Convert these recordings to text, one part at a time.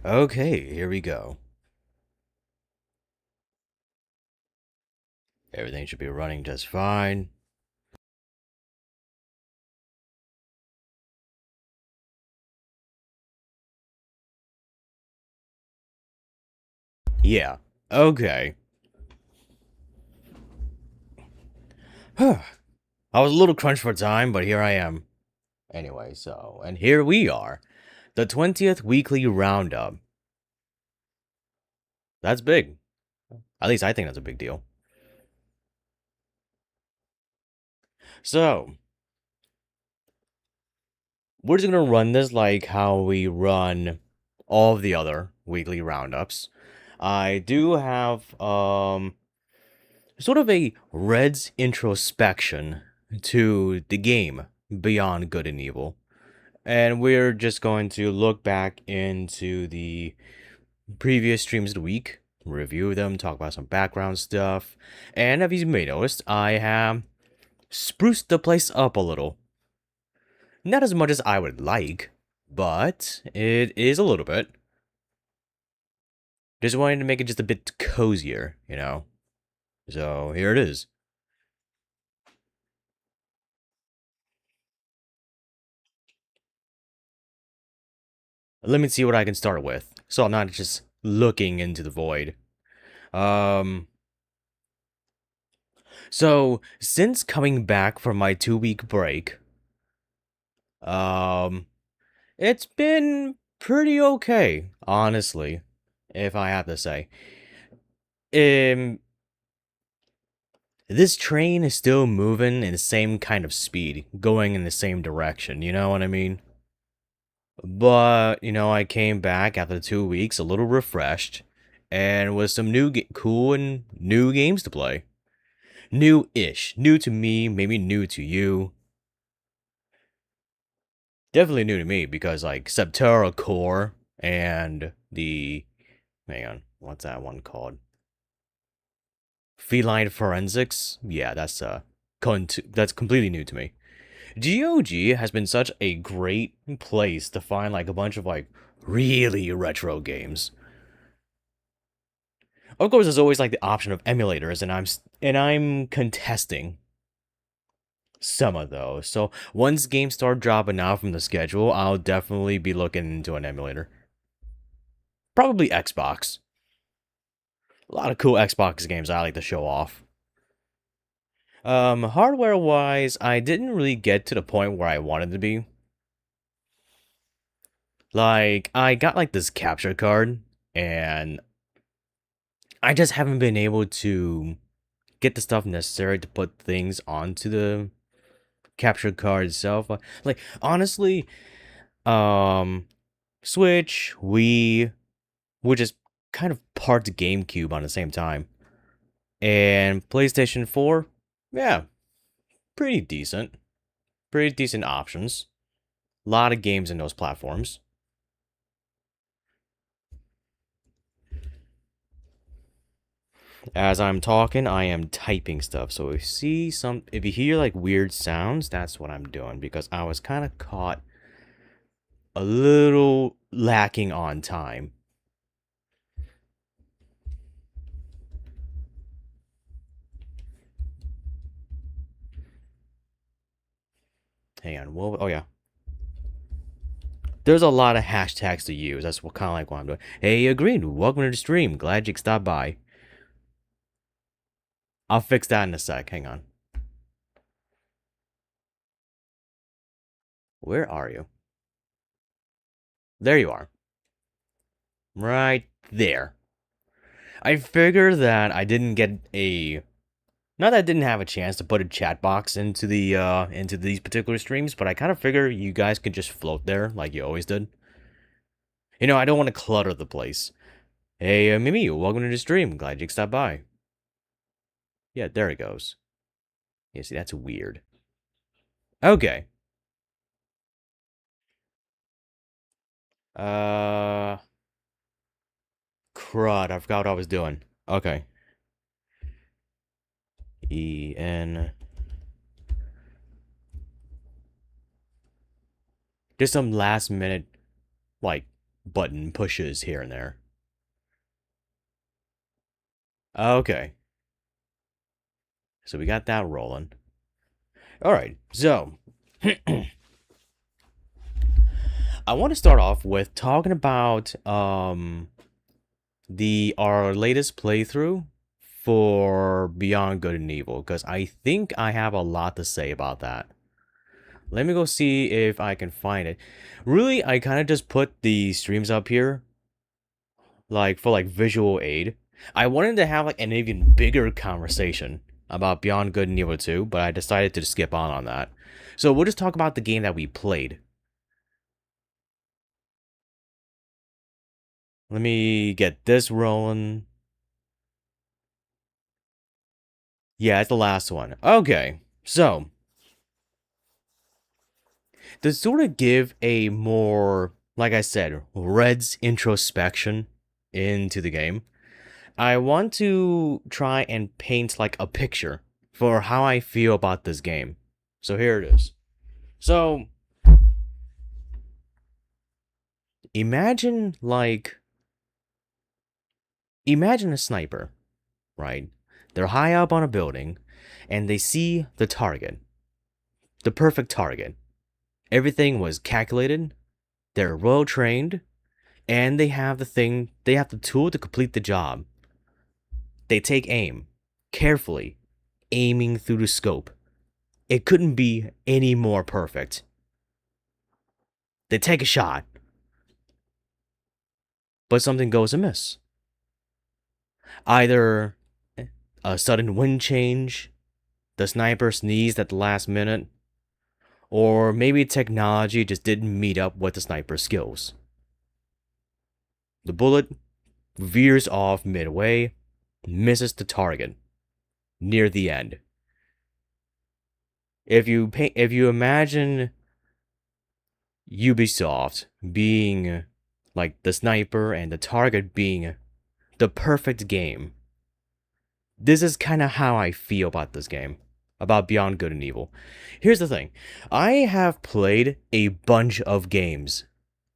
Okay, here we go. Everything should be running just fine. Yeah. Okay. I was a little crunched for time, but here I am. Anyway, and here we are. The 20th weekly roundup. That's big. At least I think that's a big deal. So, we're just gonna run this like how we run all of the other weekly roundups. I do have sort of a Red's introspection to the game Beyond Good and Evil. And we're just going to look back into the previous streams of the week, review them, talk about some background stuff. And as you may noticed, I have spruced the place up a little. Not as much as I would like, but it is a little bit. Just wanted to make it just a bit cozier, you know? So here it is. Let me see what I can start with, so I'm not just looking into the void. Um, so since coming back from my 2 week break, um, it's been pretty okay, honestly, if I have to say. Um, this train is still moving in the same kind of speed, going in the same direction, you know what I mean? But, I came back after 2 weeks a little refreshed and with some cool and new games to play. New-ish. New to me, maybe new to you. Definitely new to me because, like, Septerra Core and the. Hang on, what's that one called? Feline Forensics? Yeah, that's completely new to me. GOG has been such a great place to find, like, a bunch of, like, really retro games. Of course, there's always like the option of emulators, and I'm contesting some of those. So once games start dropping out from the schedule, I'll definitely be looking into an emulator. Probably Xbox. A lot of cool Xbox games I like to show off. Hardware wise, I didn't really get to the point where I wanted to be. Like, I got like this capture card, and I just haven't been able to get the stuff necessary to put things onto the capture card itself. Like, honestly, um, Switch, Wii, which is kind of part GameCube on the same time, and PlayStation 4, yeah, pretty decent. Pretty decent options. A lot of games in those platforms. As I'm talking, I am typing stuff. So if you hear like weird sounds, that's what I'm doing because I was kind of caught a little lacking on time. Hang on. Well, oh yeah. There's a lot of hashtags to use. That's what kind of like what I'm doing. Hey, Green, welcome to the stream. Glad you stopped by. I'll fix that in a sec. Hang on. Where are you? There you are. Right there. I figured that I didn't get a not that I didn't have a chance to put a chat box into these particular streams, but I kind of figure you guys could just float there like you always did. I don't want to clutter the place. Hey, Mimi, welcome to the stream. Glad you stopped by. Yeah, there it goes. Yeah, see, that's weird. Okay. Uh, Crud, I forgot what I was doing. Okay. EN. Just some last minute, like, button pushes here and there. Okay, so we got that rolling. All right, so I want to start off with talking about our latest playthrough for Beyond Good and Evil, because I think I have a lot to say about that. Let me go see if I can find it. Really, I kind of just put the streams up here, like for like visual aid. I wanted to have like an even bigger conversation about Beyond Good and Evil 2, but I decided to skip on that. So we'll just talk about the game that we played. Let me get this rolling. Yeah, it's the last one. Okay, so to sort of give a more, like I said, Red's introspection into the game, I want to try and paint like a picture for how I feel about this game. So here it is. So imagine imagine a sniper, right? They're high up on a building and they see the target, the perfect target. Everything was calculated, they're well trained, and they have the tool to complete the job. They take aim, carefully, aiming through the scope. It couldn't be any more perfect. They take a shot, but something goes amiss. Either a sudden wind change, the sniper sneezed at the last minute, or maybe technology just didn't meet up with the sniper's skills. The bullet veers off midway, misses the target, near the end. If you imagine Ubisoft being like the sniper and the target being the perfect game, this is kind of how I feel about this game, about Beyond Good and Evil. Here's the thing. I have played a bunch of games,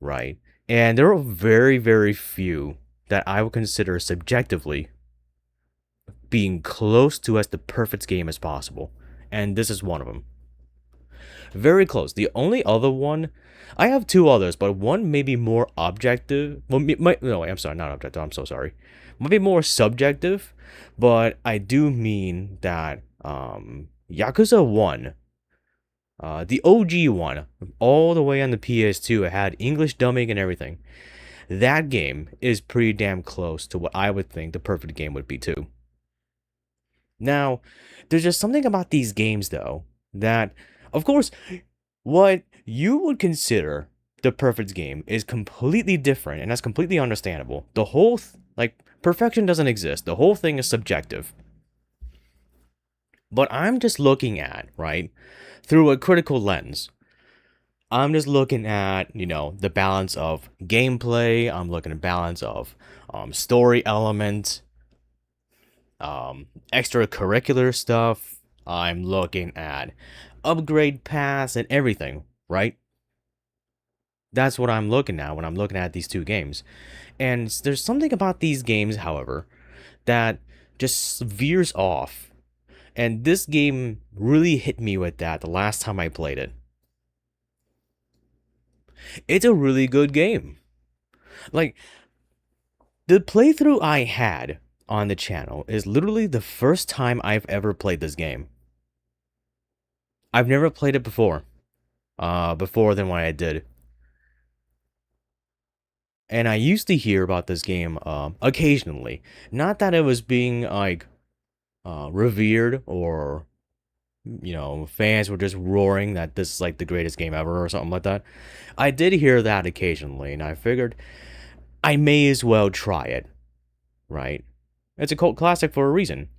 right? And there are very, very few that I would consider subjectively being close to as the perfect game as possible. And this is one of them. Very close. The only other one, I have two others, but one may be more objective. Well, no, I'm sorry, not objective. I'm so sorry. Might be more subjective, but I do mean that Yakuza 1, the OG one, all the way on the PS2, it had English dubbing and everything. That game is pretty damn close to what I would think the perfect game would be too. Now, there's just something about these games though that, of course, what you would consider the perfect game is completely different, and that's completely understandable. The whole perfection doesn't exist. The whole thing is subjective. But I'm just looking at, right, through a critical lens. I'm just looking at, the balance of gameplay. I'm looking at balance of story element, extracurricular stuff. I'm looking at upgrade paths and everything, right? That's what I'm looking at when I'm looking at these two games. And there's something about these games, however, that just veers off. And this game really hit me with that the last time I played it. It's a really good game. Like, the playthrough I had on the channel is literally the first time I've ever played this game. I've never played it before than what I did. And I used to hear about this game occasionally. Not that it was being like revered or fans were just roaring that this is like the greatest game ever or something like that. I did hear that occasionally, and I figured I may as well try it, right? It's a cult classic for a reason.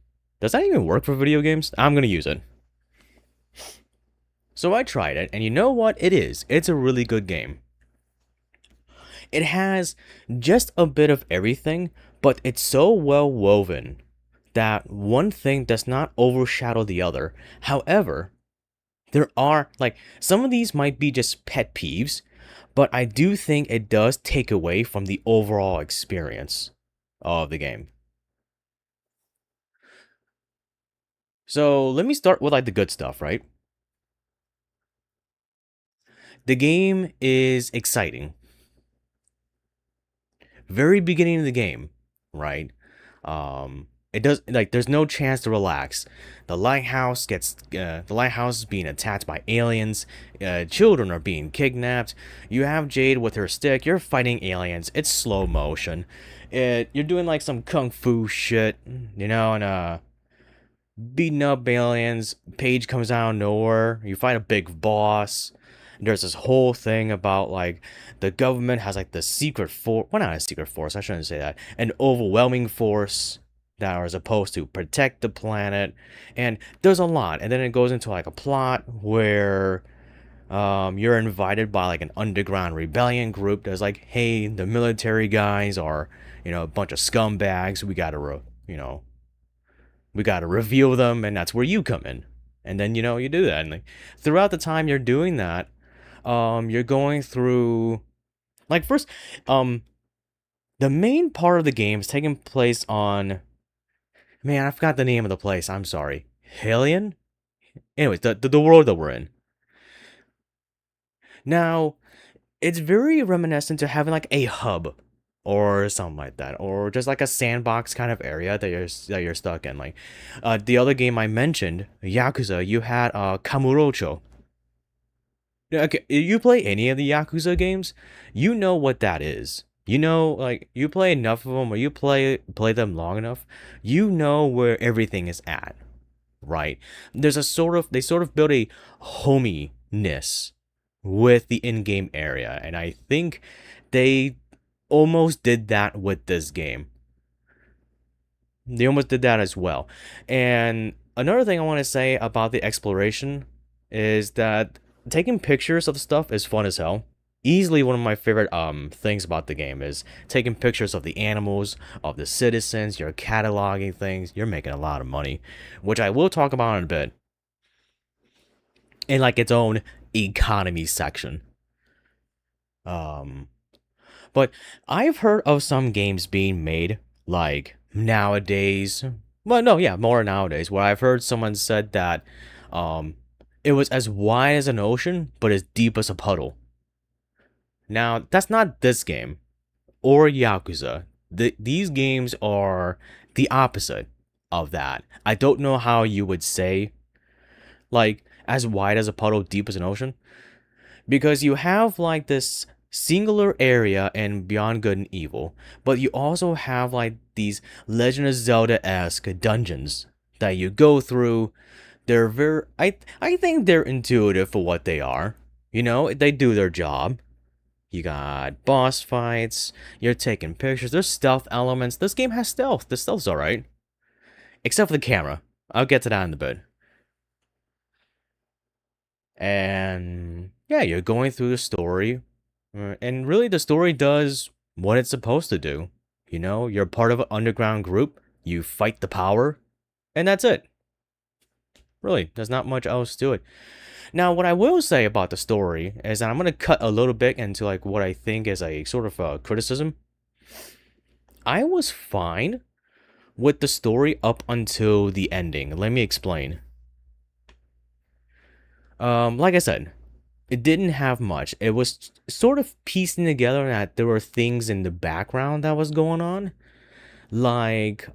Does that even work for video games? I'm gonna use it. So I tried it, and you know what? It is. It's a really good game. It has just a bit of everything, but it's so well woven that one thing does not overshadow the other. However, there are, some of these might be just pet peeves, but I do think it does take away from the overall experience of the game. So let me start with like the good stuff, right? The game is exciting. Very beginning of the game, right? It does like there's no chance to relax. The lighthouse is being attacked by aliens. Children are being kidnapped. You have Jade with her stick. You're fighting aliens. It's slow motion. You're doing like some kung fu shit, and beating up aliens. Paige comes out of nowhere. You fight a big boss. There's this whole thing about like the government has like the secret force. Well, not a secret force. I shouldn't say that. An overwhelming force that are supposed to protect the planet. And there's a lot. And then it goes into like a plot where you're invited by like an underground rebellion group that's like, hey, the military guys are, a bunch of scumbags. We gotta reveal them, and that's where you come in. And then you do that, and like throughout the time you're doing that, you're going through like first, um, the main part of the game is taking place on, man, I forgot the name of the place. I'm sorry, Halion. Anyways, the world that we're in now, it's very reminiscent to having like a hub or something like that, or just like a sandbox kind of area that you're stuck in. Like, the other game I mentioned, Yakuza, you had Kamurocho. Yeah, okay, you play any of the Yakuza games, you know what that is. Like you play enough of them, or you play them long enough, you know where everything is at, right? They sort of build a hominess with the in-game area, and I think they almost did that with this game. They almost did that as well. And another thing I want to say about the exploration is that taking pictures of stuff is fun as hell. Easily one of my favorite things about the game is taking pictures of the animals, of the citizens, you're cataloging things, you're making a lot of money, which I will talk about in a bit. In like its own economy section. Um but I've heard of some games being made like nowadays. Well, no, yeah, more nowadays, where I've heard someone said that um it was as wide as an ocean, but as deep as a puddle. Now, that's not this game or Yakuza. These games are the opposite of that. I don't know how you would say, like, as wide as a puddle, deep as an ocean, because you have like this singular area in Beyond Good and Evil, but you also have like these Legend of Zelda-esque dungeons that you go through. They're very, I think they're intuitive for what they are. They do their job. You got boss fights. You're taking pictures. There's stealth elements. This game has stealth. The stealth's alright, except for the camera. I'll get to that in a bit. And yeah, you're going through the story. And really, the story does what it's supposed to do. You're part of an underground group, you fight the power, and that's it. Really, there's not much else to it. Now, what I will say about the story is that I'm going to cut a little bit into like what I think is a sort of a criticism. I was fine with the story up until the ending. Let me explain. Like I said, it didn't have much. It was sort of piecing together that there were things in the background that was going on, like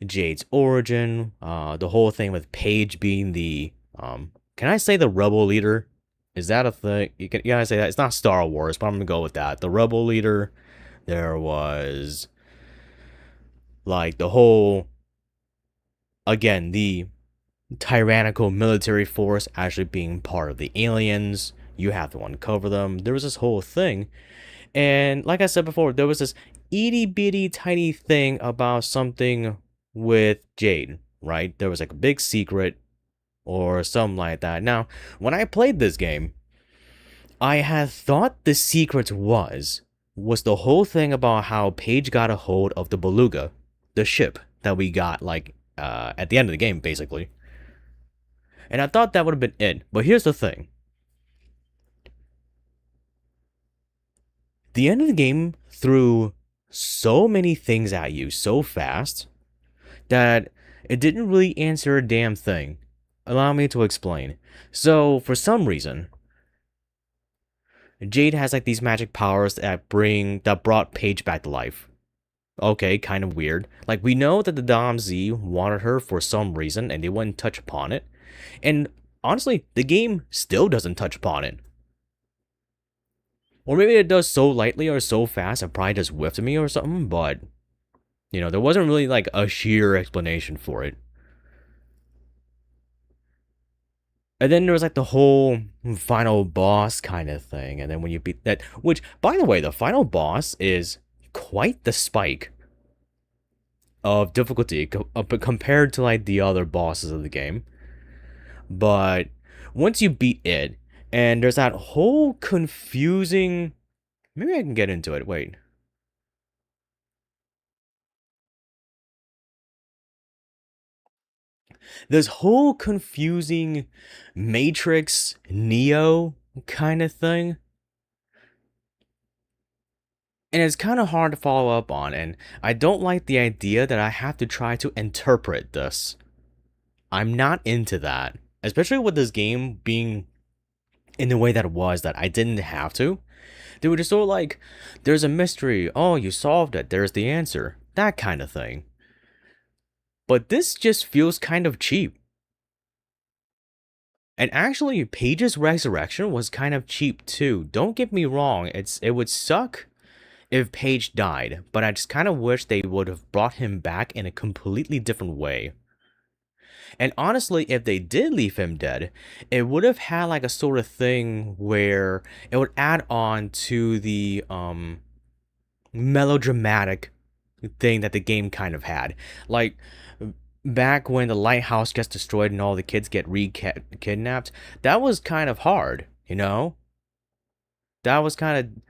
Jade's origin, the whole thing with Paige being the can I say the rebel leader? Is that a thing? You gotta say that. It's not Star Wars, but I'm gonna go with that. The rebel leader. There was like the whole, again, the tyrannical military force actually being part of the aliens. You have to uncover them. There was this whole thing. And like I said before, there was this itty bitty tiny thing about something with Jade, right? There was like a big secret or something like that. Now, when I played this game, I had thought the secret was the whole thing about how Paige got a hold of the Beluga, the ship that we got like at the end of the game, basically. And I thought that would have been it. But here's the thing. The end of the game threw so many things at you so fast that it didn't really answer a damn thing. Allow me to explain. So, for some reason, Jade has like these magic powers that brought Paige back to life. Okay, kind of weird. Like, we know that the Dom Z wanted her for some reason and they wouldn't touch upon it. And honestly, the game still doesn't touch upon it. Or maybe it does so lightly or so fast it probably just whiffed me or something, but there wasn't really like a sheer explanation for it. And then there was like the whole final boss kind of thing. And then when you beat that, which, by the way, the final boss is quite the spike of difficulty compared to like the other bosses of the game. But once you beat it, and there's that whole confusing. Maybe I can get into it. Wait. This whole confusing Matrix Neo kind of thing. And it's kind of hard to follow up on, and I don't like the idea that I have to try to interpret this. I'm not into that. Especially with this game being in the way that it was, that I didn't have to. They were just sort of like, there's a mystery, oh, you solved it, there's the answer. That kind of thing. But this just feels kind of cheap. And actually, Paige's resurrection was kind of cheap too. Don't get me wrong, it would suck if Paige died, but I just kind of wish they would have brought him back in a completely different way. And honestly, if they did leave him dead, it would have had like a sort of thing where it would add on to the melodramatic thing that the game kind of had. Like back when the lighthouse gets destroyed and all the kids get kidnapped, that was kind of hard, That was kind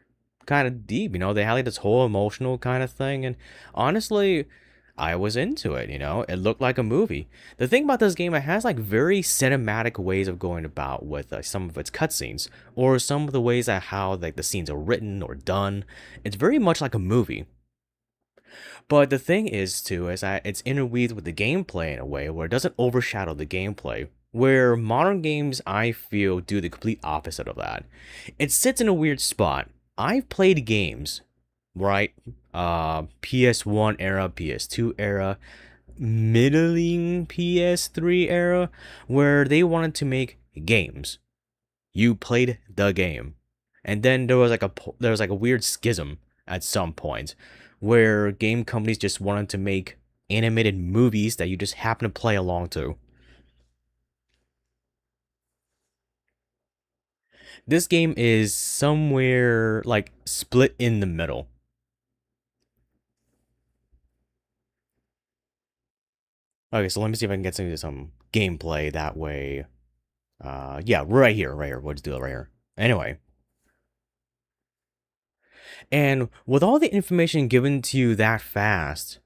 of deep, they had like this whole emotional kind of thing, and honestly, I was into it, it looked like a movie. The thing about this game, it has like very cinematic ways of going about with some of its cutscenes, or some of the ways that how like the scenes are written or done. It's very much like a movie. But the thing is too, is that it's interweaved with the gameplay in a way where it doesn't overshadow the gameplay. Where modern games, I feel, do the complete opposite of that. It sits in a weird spot. I've played games, right? PS1 era, PS2 era, middling PS3 era, where they wanted to make games. You played the game, and then there was like a weird schism at some point, where game companies just wanted to make animated movies that you just happen to play along to. This game is somewhere like split in the middle. Okay, so let me see if I can get some gameplay that way. Yeah, right here, right here. We'll just do it right here. Anyway, and with all the information given to you that fast,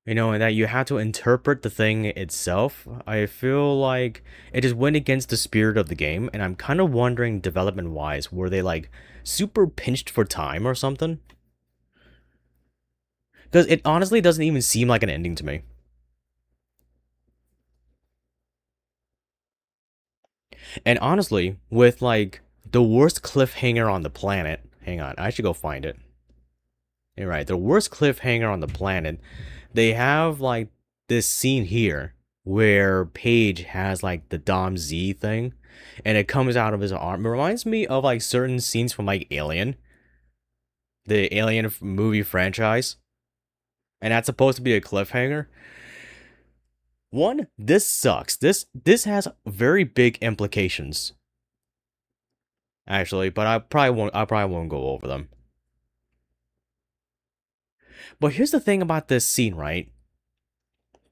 and that you have to interpret the thing itself, I feel like it just went against the spirit of the game, and I'm kind of wondering, development-wise, were they like super pinched for time or something? Because it honestly doesn't even seem like an ending to me. And honestly, with like the worst cliffhanger on the planet, hang on, I should go find it. You're right, the worst cliffhanger on the planet, they have like this scene here where Paige has like the Dom Z thing, and it comes out of his arm. It reminds me of like certain scenes from like Alien, the Alien movie franchise, and that's supposed to be a cliffhanger. One, this sucks. This has very big implications, actually, but I probably won't go over them. But here's the thing about this scene, right?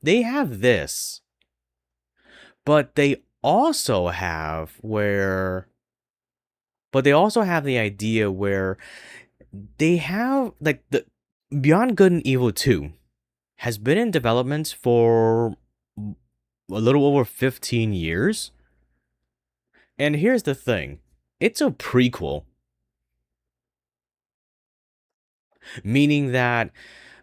They have this, but they also have the idea where they have like the Beyond Good and Evil 2 has been in development for a little over 15 years. And here's the thing. It's a prequel. meaning that,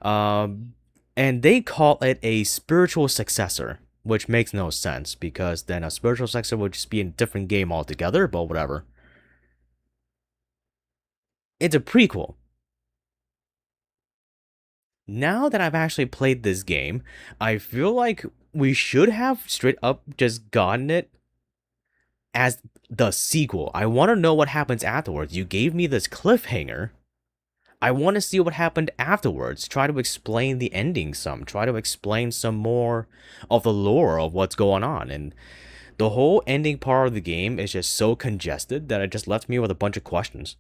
um, and they call it a spiritual successor, which makes no sense because then a spiritual successor would just be a different game altogether, but whatever. It's a prequel. Now that I've actually played this game, I feel like we should have straight up just gotten it as the sequel. I want to know what happens afterwards. You gave me this cliffhanger. I want to see what happened afterwards. Try to explain the ending some. Try to explain some more of the lore of what's going on. And the whole ending part of the game is just so congested that it just left me with a bunch of questions.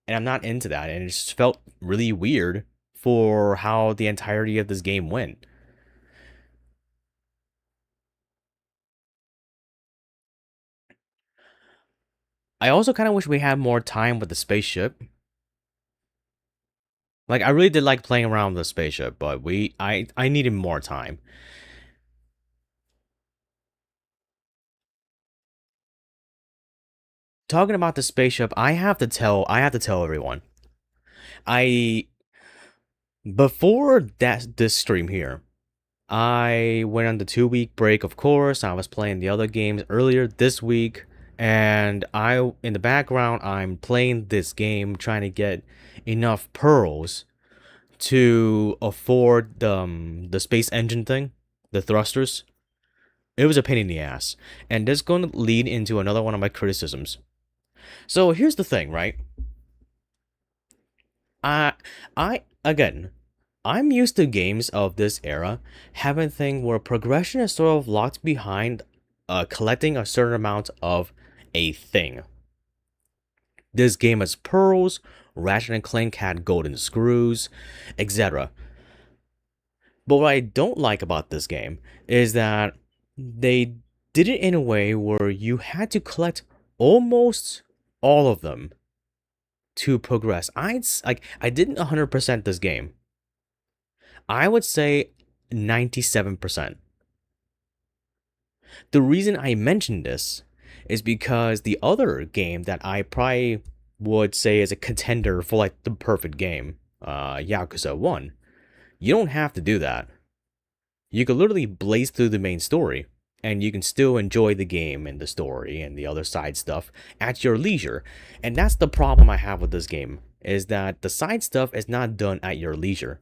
And I'm not into that. And it just felt really weird for how the entirety of this game went. I also kind of wish we had more time with the spaceship. Like I really did like playing around with the spaceship, but I needed more time. Talking about the spaceship, I have to tell everyone. I Before that this stream here, I went on the 2 week break, of course. I was playing the other games earlier this week, and in the background I'm playing this game trying to get enough pearls to afford the space engine thing, the thrusters. It was a pain in the ass. And this is going to lead into another one of my criticisms. So here's the thing, right? I again, I'm used to games of this era having a thing where progression is sort of locked behind collecting a certain amount of a thing. This game has pearls, Ratchet and Clank had golden screws, etc. But what I don't like about this game is that they did it in a way where you had to collect almost all of them to progress. I didn't 100% this game. I would say 97%. The reason I mentioned this is because the other game that I probably would say is a contender for like the perfect game, Yakuza 1, you don't have to do that. You could literally blaze through the main story and you can still enjoy the game and the story and the other side stuff at your leisure. And that's the problem I have with this game, is that the side stuff is not done at your leisure.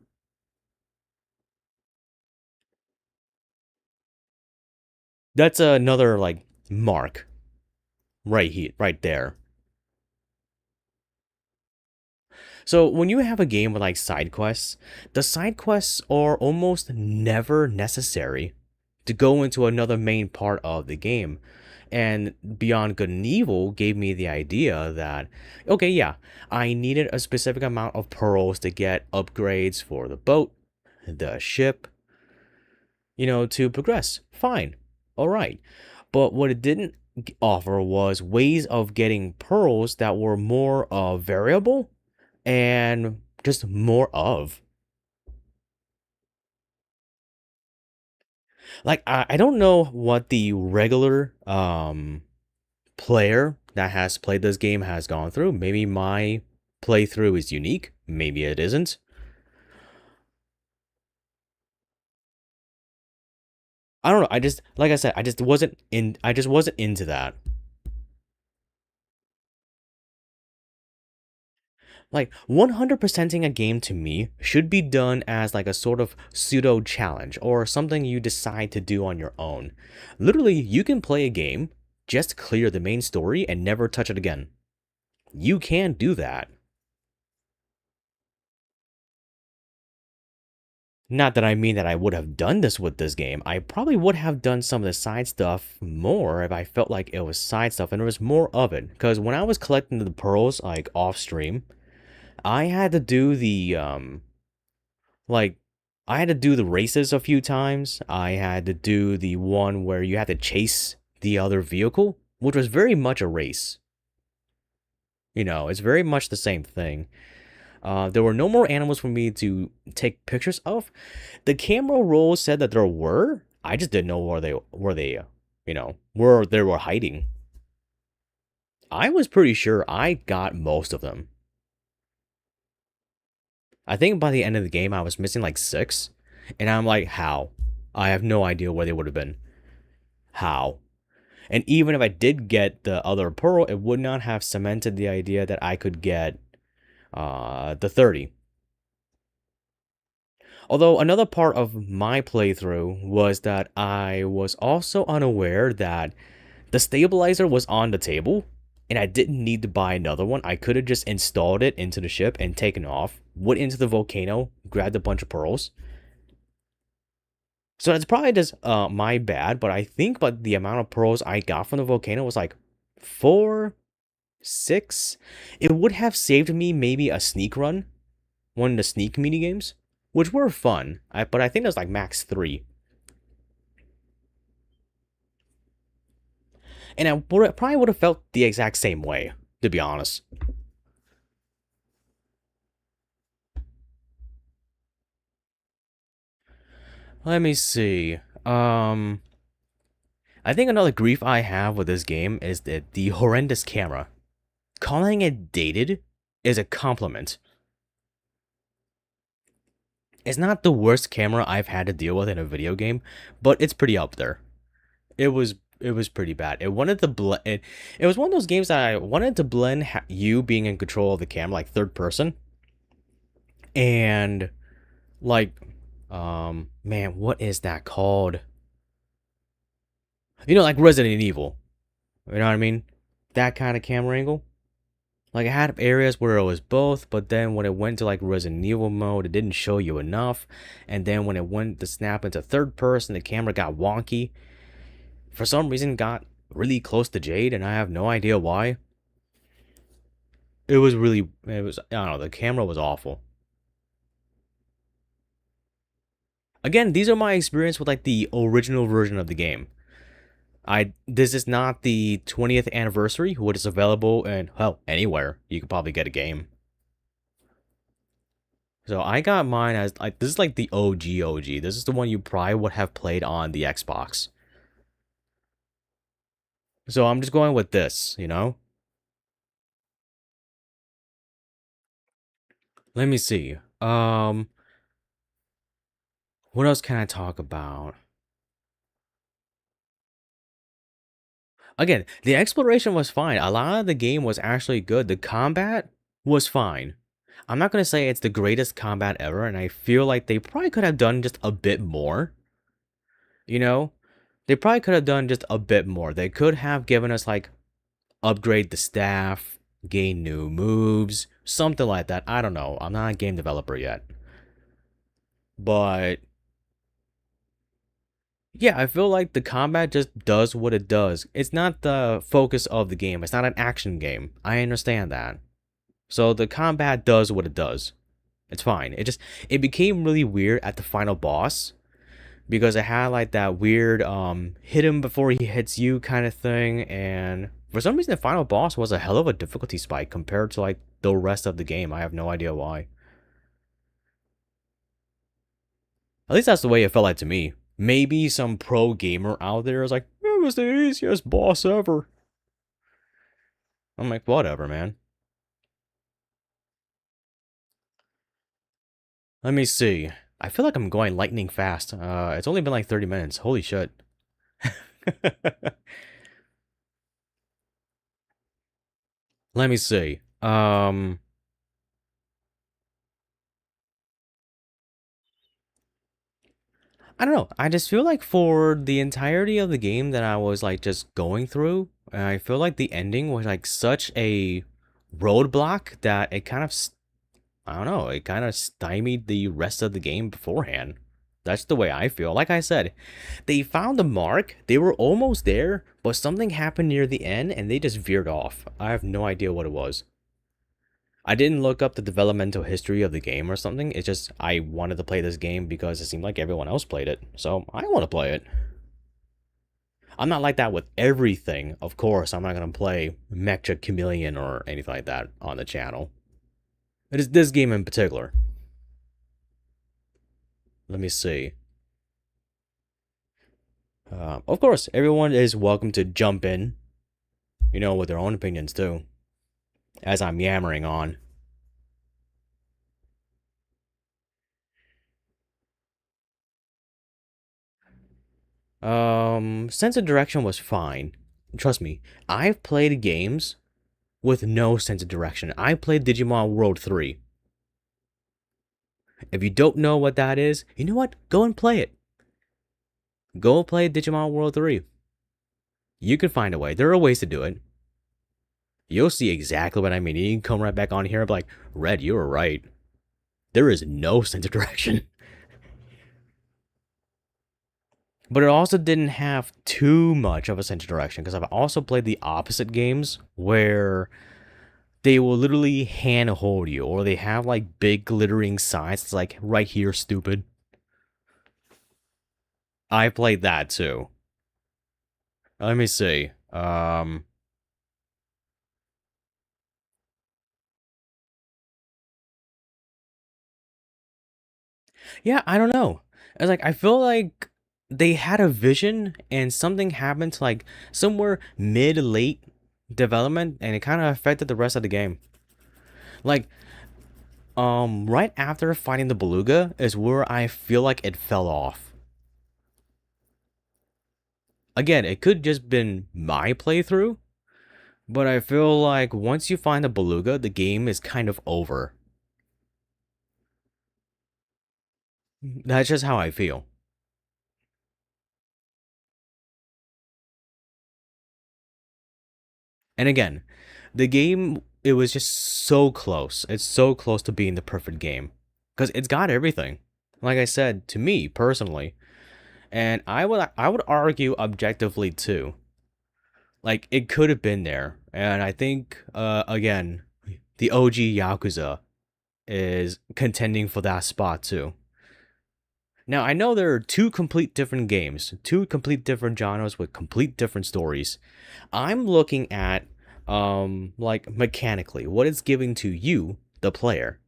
That's another like mark right here, right there. So when you have a game with like side quests, the side quests are almost never necessary to go into another main part of the game. And Beyond Good and Evil gave me the idea that, okay, yeah, I needed a specific amount of pearls to get upgrades for the boat, the ship, to progress. Fine. All right. But what it didn't offer was ways of getting pearls that were more variable and just more of. Like I don't know what the regular player that has played this game has gone through. Maybe my playthrough is unique, maybe it isn't. I don't know. I just like I said, I just wasn't into that. Like 100%ing a game to me should be done as like a sort of pseudo challenge or something you decide to do on your own. Literally, you can play a game, just clear the main story and never touch it again. You can do that. Not that I mean that I would have done this with this game. I probably would have done some of the side stuff more if I felt like it was side stuff and there was more of it. Because when I was collecting the pearls, like off stream, I had to do like, I had to do the races a few times. I had to do the one where you had to chase the other vehicle, which was very much a race. It's very much the same thing. There were no more animals for me to take pictures of. The camera roll said that there were. I just didn't know where they were hiding. I was pretty sure I got most of them. I think by the end of the game, I was missing like 6. And I'm like, how? I have no idea where they would have been. How? And even if I did get the other pearl, it would not have cemented the idea that I could get the 30. Although another part of my playthrough was that I was also unaware that the stabilizer was on the table and I didn't need to buy another one. I could have just installed it into the ship and taken off, went into the volcano, grabbed a bunch of pearls. So that's probably just my bad, but I think but the amount of pearls I got from the volcano was like 4, 6. It would have saved me maybe a sneak run, one of the sneak mini games, which were fun. But I think it was like max 3. And probably would have felt the exact same way, to be honest. Let me see. I think another grief I have with this game is that the horrendous camera. Calling it dated is a compliment. It's not the worst camera I've had to deal with in a video game, but it's pretty up there. It was pretty bad. It was one of those games that I wanted to blend you being in control of the camera, like third person, and like, man, what is that called? Like Resident Evil. You know what I mean? That kind of camera angle. Like, I had areas where it was both, but then when it went to like Resident Evil mode, it didn't show you enough. And then when it went to snap into third person, the camera got wonky. For some reason, got really close to Jade, and I have no idea why. I don't know, the camera was awful. Again, these are my experience with like the original version of the game. This is not the 20th anniversary, which is available in, well, anywhere. You could probably get a game. So I got mine as like, this is like the OG OG. This is the one you probably would have played on the Xbox. So I'm just going with this. Let me see. What else can I talk about? Again, the exploration was fine. A lot of the game was actually good. The combat was fine. I'm not going to say it's the greatest combat ever, and I feel like they probably could have done just a bit more. You know? They probably could have done just a bit more. They could have given us, like, upgrade the staff, gain new moves, something like that. I don't know. I'm not a game developer yet. But yeah, I feel like the combat just does what it does. It's not the focus of the game. It's not an action game. I understand that. So the combat does what it does. It's fine. It became really weird at the final boss because it had like that weird hit him before he hits you kind of thing, and for some reason the final boss was a hell of a difficulty spike compared to like the rest of the game. I have no idea why. At least that's the way it felt like to me. Maybe some pro gamer out there is like, it was the easiest boss ever. I'm like, whatever, man. Let me see. I feel like I'm going lightning fast. It's only been like 30 minutes. Holy shit. Let me see. I don't know. I just feel like for the entirety of the game that I was like just going through, I feel like the ending was like such a roadblock that it kind of, I don't know, it kind of stymied the rest of the game beforehand. That's the way I feel. Like I said, they found the mark, they were almost there, but something happened near the end and they just veered off. I have no idea what it was. I didn't look up the developmental history of the game or something. It's just I wanted to play this game because it seemed like everyone else played it. So I want to play it. I'm not like that with everything. Of course, I'm not going to play Mecha Chameleon or anything like that on the channel. It is this game in particular. Let me see. Of course, everyone is welcome to jump in, with their own opinions too, as I'm yammering on. Sense of direction was fine. Trust me, I've played games with no sense of direction. I played Digimon World 3. If you don't know what that is, you know what? Go and play it. Go play Digimon World 3. You can find a way. There are ways to do it. You'll see exactly what I mean. You can come right back on here and be like, Red, you were right. There is no sense of direction. But it also didn't have too much of a sense of direction because I've also played the opposite games where they will literally hand hold you or they have like big glittering signs. It's like right here, stupid. I played that too. Let me see. Yeah, I don't know. It's like I feel like they had a vision and something happened to like somewhere mid late development and it kind of affected the rest of the game. Like right after fighting the beluga is where I feel like it fell off. Again, it could just been my playthrough, but I feel like once you find the beluga, the game is kind of over. That's just how I feel. And again, the game it was just so close. It's so close to being the perfect game because it's got everything. Like I said, to me personally, and I would argue objectively too. Like it could have been there, and I think again, the OG Yakuza is contending for that spot too. Now I know there are two complete different games, two complete different genres with complete different stories. I'm looking at like mechanically what it's giving to you, the player.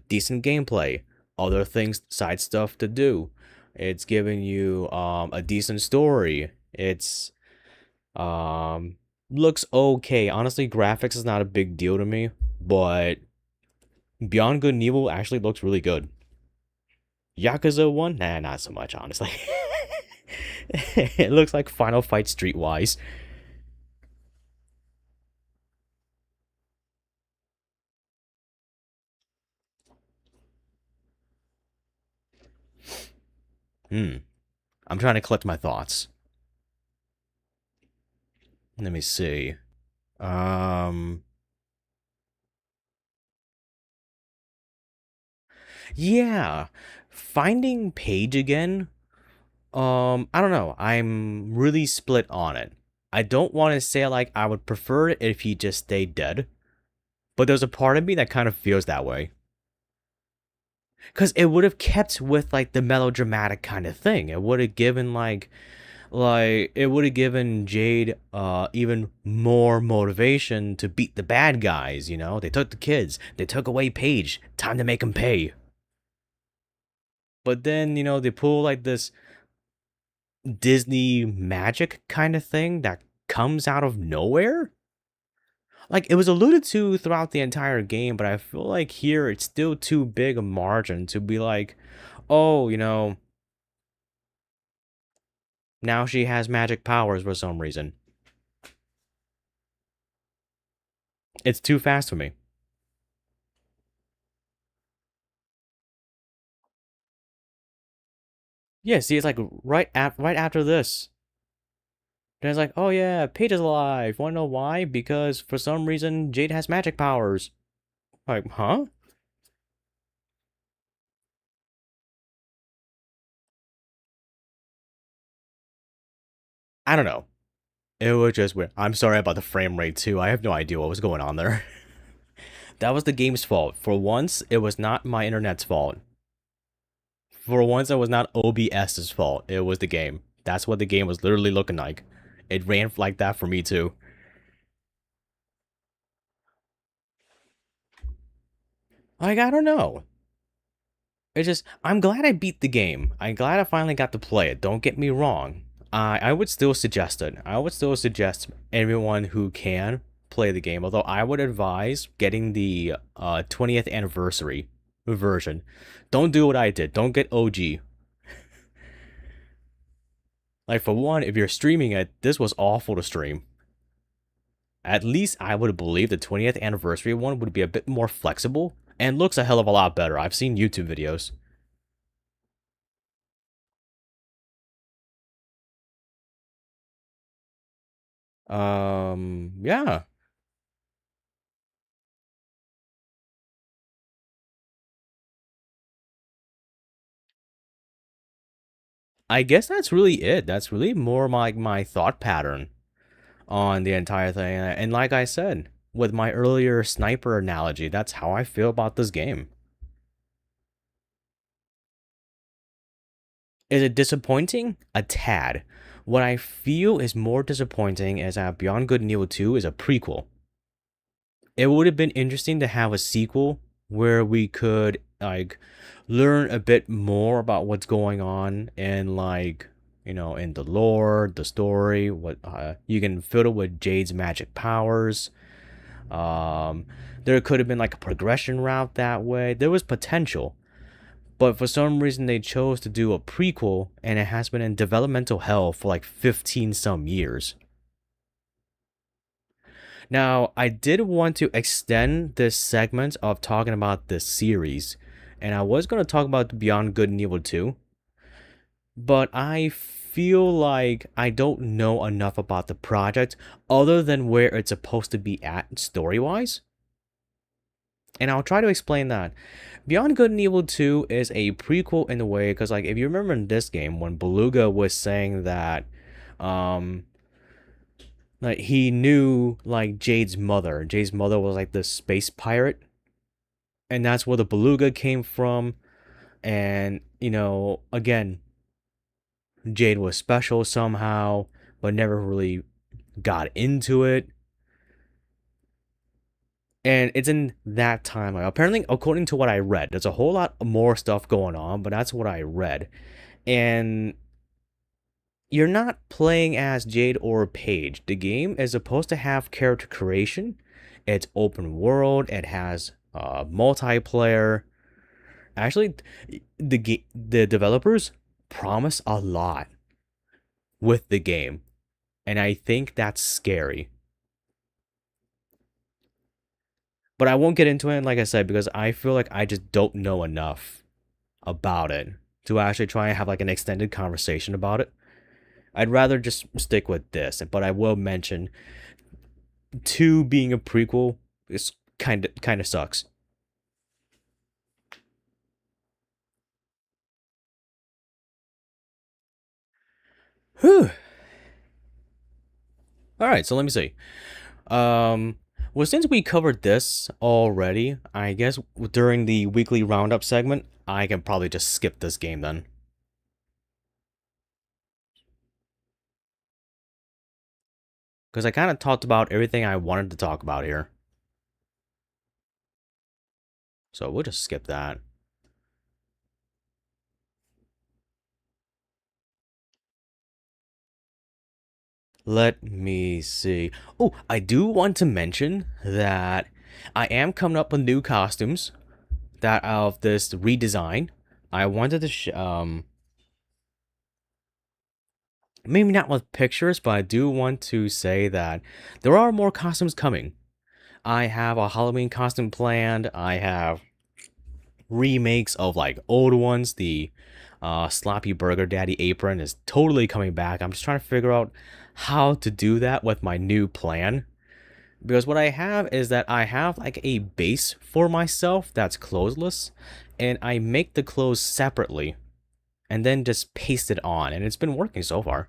Decent gameplay, other things, side stuff to do. It's giving you a decent story. It's looks okay. Honestly, graphics is not a big deal to me, but Beyond Good and Evil actually looks really good. Yakuza 1? Nah, not so much, honestly. It looks like Final Fight Streetwise. Hmm. I'm trying to collect my thoughts. Let me see. Um. Yeah. Finding Paige again. I don't know. I'm really split on it. I don't want to say like I would prefer it if he just stayed dead, but there's a part of me that kind of feels that way. Cause it would have kept with like the melodramatic kind of thing. It would have given like it would have given Jade even more motivation to beat the bad guys, you know? They took the kids, they took away Paige, time to make them pay. But then, they pull like this Disney magic kind of thing that comes out of nowhere. Like it was alluded to throughout the entire game, but I feel like here it's still too big a margin to be like, oh, now she has magic powers for some reason. It's too fast for me. Yeah, see, it's like right after this. Then it's like, oh yeah, Paige is alive. Wanna know why? Because for some reason Jade has magic powers. Like, huh? I don't know. It was just weird. I'm sorry about the frame rate too. I have no idea what was going on there. That was the game's fault. For once, it was not my internet's fault. For once, it was not OBS's fault. It was the game. That's what the game was literally looking like. It ran like that for me too. Like, I don't know. It's just, I'm glad I beat the game. I'm glad I finally got to play it. Don't get me wrong. I would still suggest it. I would still suggest everyone who can play the game. Although I would advise getting the 20th anniversary version. Don't do what I did. Don't get OG. Like, for one, if you're streaming it, this was awful to stream. At least I would believe the 20th anniversary one would be a bit more flexible and looks a hell of a lot better. I've seen YouTube videos. Yeah. I guess that's really it. That's really more my thought pattern on the entire thing. And like I said, with my earlier sniper analogy, that's how I feel about this game. Is it disappointing? A tad. What I feel is more disappointing is that Beyond Good and Evil 2 is a prequel. It would have been interesting to have a sequel where we could like learn a bit more about what's going on and like in the lore, the story, what you can fiddle with Jade's magic powers. Um, there could have been like a progression route that way. There was potential, but for some reason they chose to do a prequel, and it has been in developmental hell for like 15 some years. Now, I did want to extend this segment of talking about this series, and I was going to talk about Beyond Good and Evil 2, but I feel like I don't know enough about the project other than where it's supposed to be at story wise. And I'll try to explain that. Beyond Good and Evil 2 is a prequel in a way, because like if you remember in this game when Beluga was saying that um like he knew like Jade's mother. Jade's mother was like the space pirate, and that's where the Beluga came from. And again, Jade was special somehow, but never really got into it. And it's in that time. Like, apparently, according to what I read, there's a whole lot more stuff going on, but that's what I read. And you're not playing as Jade or Paige. The game is supposed to have character creation. It's open world. It has multiplayer. Actually, the developers promise a lot with the game, and I think that's scary. But I won't get into it, like I said, because I feel like I just don't know enough about it to actually try and have like an extended conversation about it. I'd rather just stick with this, but I will mention two being a prequel is kind of sucks. Whew. All right, so let me see. Um, well, since we covered this already, I guess during the weekly roundup segment, I can probably just skip this game then, because I kind of talked about everything I wanted to talk about here. So we'll just skip that. Let me see. Oh, I do want to mention that I am coming up with new costumes that of this redesign. I wanted to maybe not with pictures, but I do want to say that there are more costumes coming. I have a Halloween costume planned. I have remakes of like old ones. The Sloppy Burger Daddy apron is totally coming back. I'm just trying to figure out how to do that with my new plan. Because what I have is that I have like a base for myself that's clothesless, and I make the clothes separately and then just paste it on, and it's been working so far.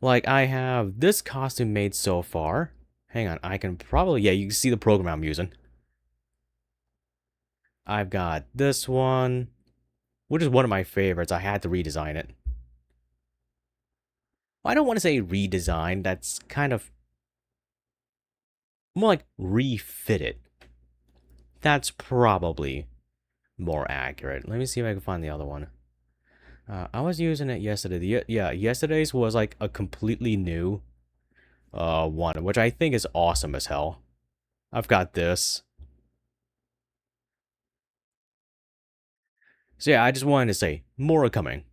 Like, I have this costume made so far. Hang on, I can probably, yeah, you can see the program I'm using. I've got this one, which is one of my favorites. I had to redesign it. I don't want to say redesign, that's kind of more like refit it. That's probably more accurate. Let me see if I can find the other one. I was using it yesterday. Yeah, yesterday's was like a completely new one, which I think is awesome as hell. I've got this. So yeah, I just wanted to say more are coming.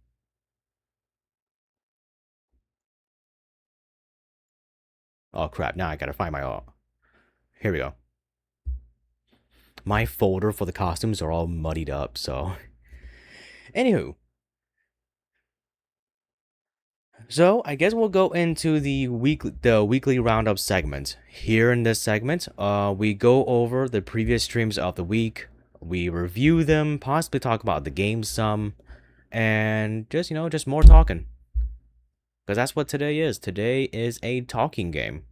Oh crap, now I gotta find my here we go. My folder for the costumes are all muddied up, so anywho. So I guess we'll go into the weekly roundup segment. Here in this segment, we go over the previous streams of the week. We review them, possibly talk about the game some, and just just more talking. Because that's what today is. Today is a talking game.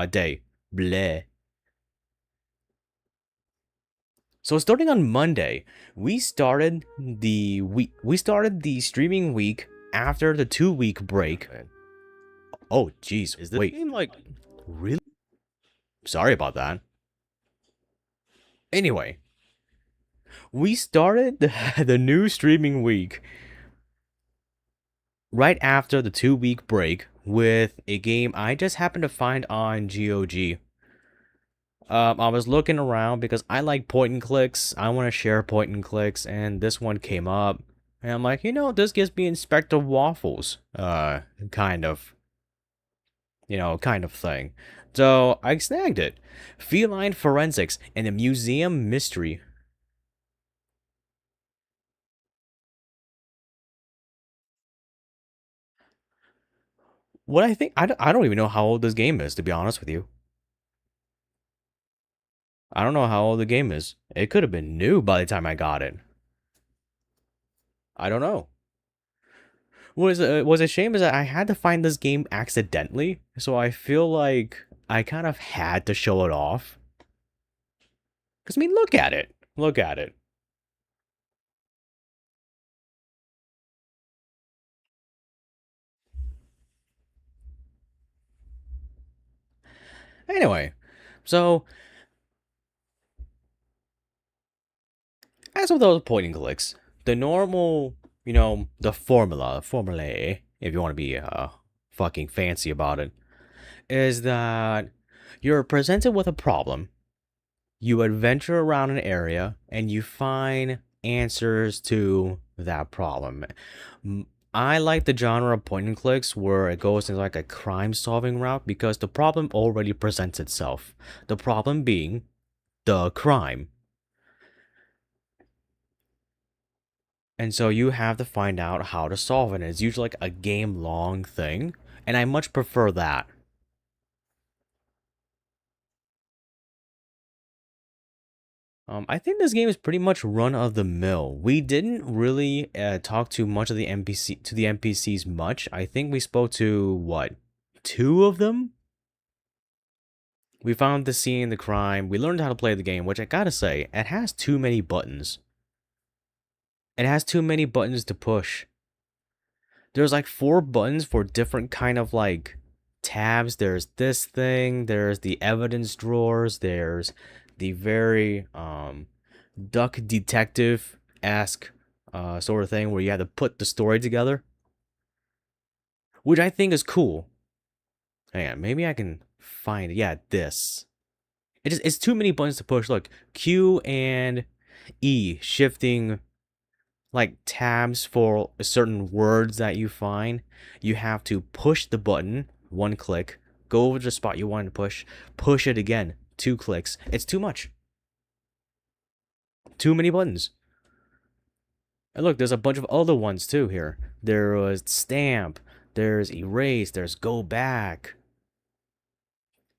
Day. Bleh. So starting on Monday, we started the streaming week after the 2-week break. Oh jeez. Is this game like really? Sorry about that. Anyway, we started the new streaming week right after the 2-week break with a game I just happened to find on GOG. I was looking around because I like point and clicks. I want to share point and clicks, and this one came up. And I'm like, this gives me Inspector Waffles, kind of, kind of thing. So I snagged it. Feline Forensics and the Museum Mystery. What I think, I don't even know how old this game is, to be honest with you. I don't know how old the game is. It could have been new by the time I got it. I don't know. What was a shame is that I had to find this game accidentally, so I feel like I kind of had to show it off. Because, I mean, look at it. Look at it. Anyway, so as with those point and clicks, the normal, the formulae, if you want to be fucking fancy about it, is that you're presented with a problem, you adventure around an area, and you find answers to that problem. I like the genre of point and clicks where it goes into like a crime solving route because the problem already presents itself. The problem being the crime. And so you have to find out how to solve it. And it's usually like a game long thing. And I much prefer that. I think this game is pretty much run of the mill. We didn't really talk to much of the NPCs much. I think we spoke to what, 2 of them? We found the scene, the crime. We learned how to play the game, which I gotta say, it has too many buttons. It has too many buttons to push. There's like 4 buttons for different kind of like tabs. There's this thing, there's the evidence drawers, there's the very duck detective-esque sort of thing where you have to put the story together, which I think is cool. Hang on, maybe I can find it. Yeah, this. It's too many buttons to push. Look, Q and E shifting like tabs for certain words that you find. You have to push the button, 1 click, go over to the spot you wanted to push it again, 2 clicks. It's too much. Too many buttons. And look, there's a bunch of other ones too here. There was stamp, there's erase, there's go back.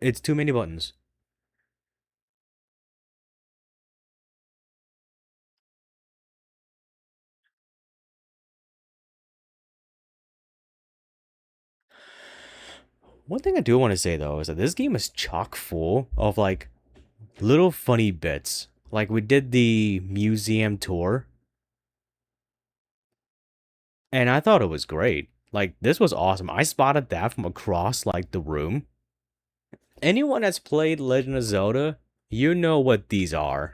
It's too many buttons. One thing I do want to say though is that this game is chock full of like little funny bits. Like we did the museum tour, and I thought it was great. Like this was awesome. I spotted that from across like the room. Anyone that's played Legend of Zelda, you know what these are.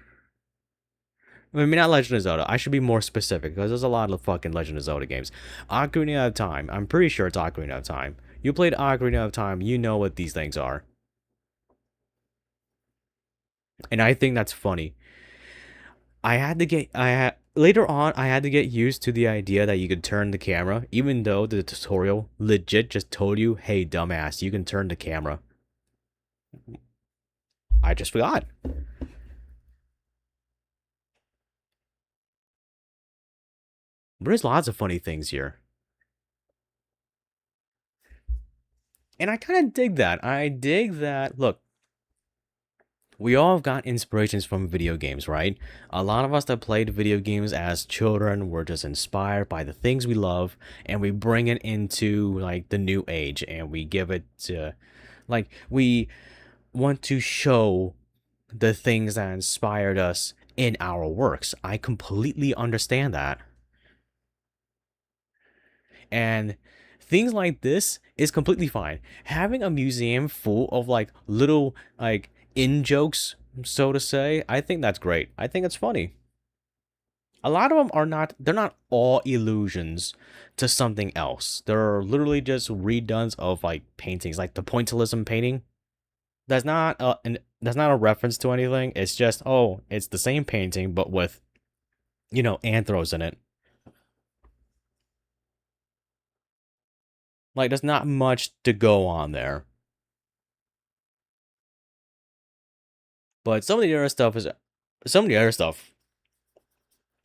I mean, not Legend of Zelda. I should be more specific because there's a lot of fucking Legend of Zelda games. Ocarina of Time. I'm pretty sure it's Ocarina of Time. You played Ocarina of Time, you know what these things are. And I think that's funny. Later on, I had to get used to the idea that you could turn the camera, even though the tutorial legit just told you, hey, dumbass, you can turn the camera. I just forgot. There's lots of funny things here. And I kind of dig that. I dig that. Look, we all have got inspirations from video games, right? A lot of us that played video games as children were just inspired by the things we love, and we bring it into like the new age, and we give it to, like, we want to show the things that inspired us in our works. I completely understand that. And things like this is completely fine. Having a museum full of like little like in jokes, so to say, I think that's great. I think it's funny. A lot of them are not, they're not all illusions to something else. They're literally just redones of like paintings, like the pointillism painting. That's not a reference to anything. It's just, oh, it's the same painting but with, anthros in it. Like there's not much to go on there. But some of the other stuff,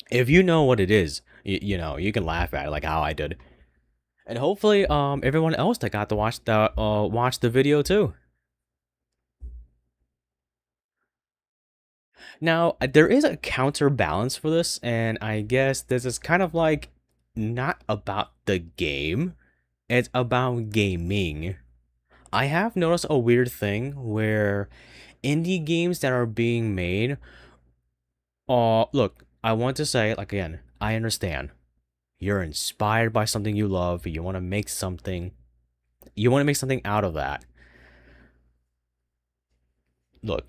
if you know what it is, you can laugh at it like how I did. And hopefully everyone else that got to watch the video too. Now, there is a counterbalance for this, and I guess this is kind of like not about the game, it's about gaming. I have noticed a weird thing where indie games that are being made, look, I want to say, like, again, I understand. You're inspired by something you love, you want to make something out of that. Look,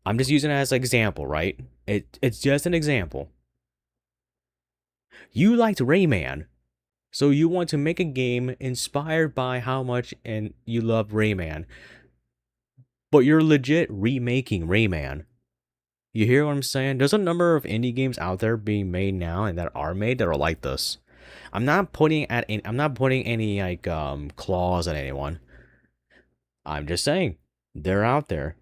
I'm just using it as an example, right? It's just an example. You liked Rayman, so you want to make a game inspired by how much and you love Rayman, but you're legit remaking Rayman. You hear what I'm saying? There's a number of indie games out there being made now and that are made that are like this. I'm not putting any like claws at anyone. I'm just saying they're out there.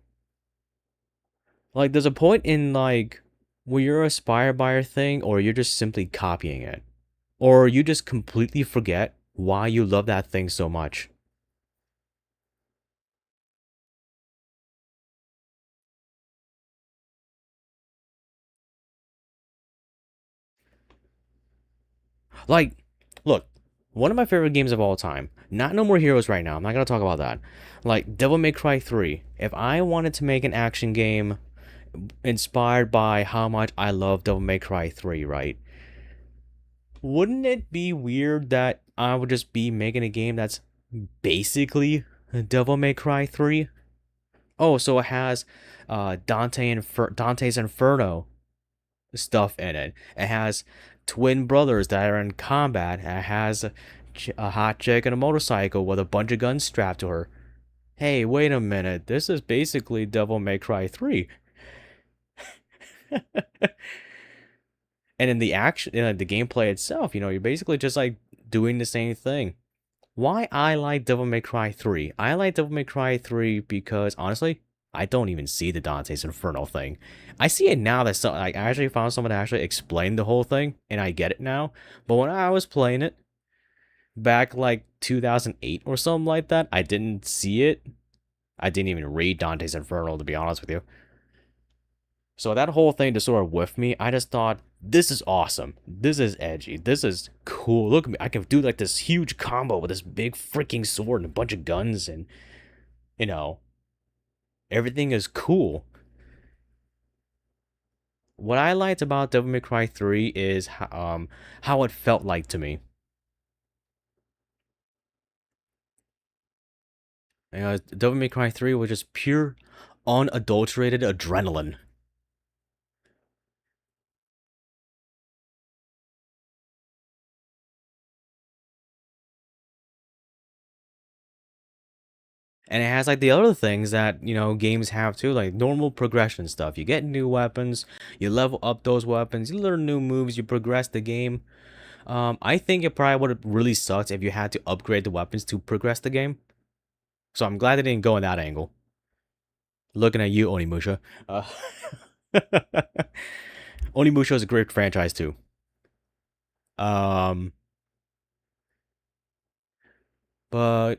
Like there's a point in like where you're inspired by a thing or you're just simply copying it. Or you just completely forget why you love that thing so much. Like, look, one of my favorite games of all time. Not No More Heroes right now. I'm not gonna talk about that. Like Devil May Cry 3. If I wanted to make an action game inspired by how much I love Devil May Cry 3, right? Wouldn't it be weird that I would just be making a game that's basically Devil May Cry 3? Oh, so it has Dante's Inferno stuff in it. It has twin brothers that are in combat. It has a hot chick and a motorcycle with a bunch of guns strapped to her. Hey, wait a minute. This is basically Devil May Cry 3. And in the action, in the gameplay itself, you're basically just like doing the same thing. Why I like Devil May Cry 3? I like Devil May Cry 3 because honestly, I don't even see the Dante's Inferno thing. I see it now that I actually found someone to actually explain the whole thing, and I get it now. But when I was playing it back like 2008 or something like that, I didn't see it. I didn't even read Dante's Inferno to be honest with you. So that whole thing just sort of with me. I just thought, this is awesome. This is edgy. This is cool. Look at me. I can do like this huge combo with this big freaking sword and a bunch of guns and, you know, everything is cool. What I liked about Devil May Cry 3 is how it felt like to me. Devil May Cry 3 was just pure, unadulterated adrenaline. And it has like the other things that, games have too, like normal progression stuff. You get new weapons, you level up those weapons, you learn new moves, you progress the game. I think it probably would have really sucked if you had to upgrade the weapons to progress the game. So I'm glad they didn't go in that angle. Looking at you, Onimusha. Uh, Onimusha is a great franchise too. Um, but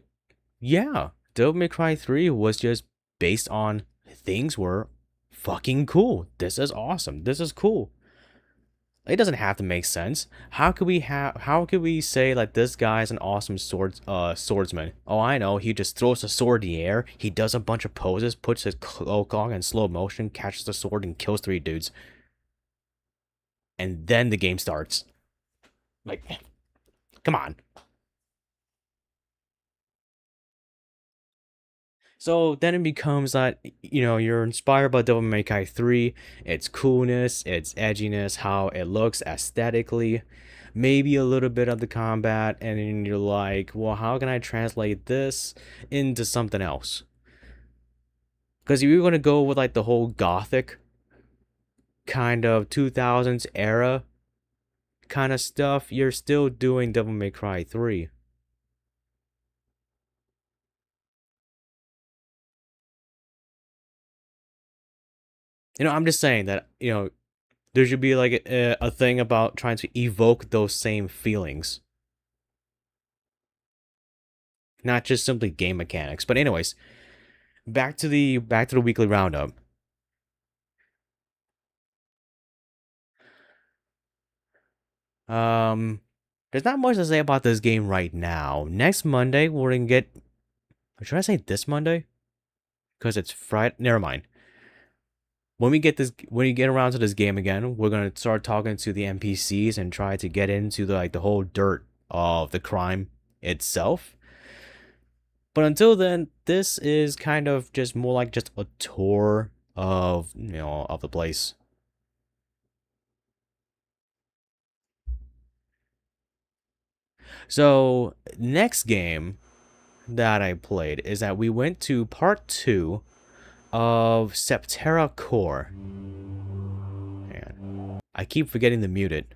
yeah, Devil May Cry 3 was just based on things were fucking cool. This is awesome. This is cool. It doesn't have to make sense. How could we say like this guy's an awesome swordsman? Oh, I know, he just throws the sword in the air, he does a bunch of poses, puts his cloak on in slow motion, catches the sword and kills 3 dudes, and then the game starts. Like, come on. So then it becomes that, you're inspired by Devil May Cry 3, its coolness, its edginess, how it looks aesthetically, maybe a little bit of the combat, and then you're like, well, how can I translate this into something else? Because if you're going to go with like the whole gothic kind of 2000s era kind of stuff, you're still doing Devil May Cry 3. I'm just saying that, there should be like a thing about trying to evoke those same feelings, not just simply game mechanics. But anyways, back to the weekly roundup. Um, there's not much to say about this game right now. Next Monday we're gonna get. Should I say this Monday? Because it's Friday. Never mind. When we get around to this game again, we're gonna start talking to the NPCs and try to get into the whole dirt of the crime itself. But until then, this is kind of just more like just a tour of of the place. So next game that I played is that we went to part 2 of Septerra Core. Man, I keep forgetting to mute it.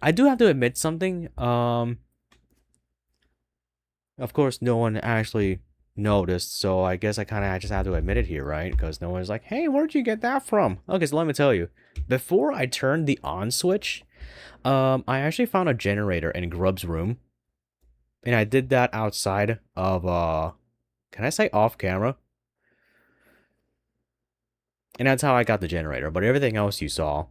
I do have to admit something. Of course, no one actually noticed, so I guess I kind of just have to admit it here, right? Because no one's like, hey, where'd you get that from? Okay, so let me tell you. Before I turned the on switch, I actually found a generator in Grub's room. And I did that outside of, can I say off camera? And that's how I got the generator, but everything else you saw.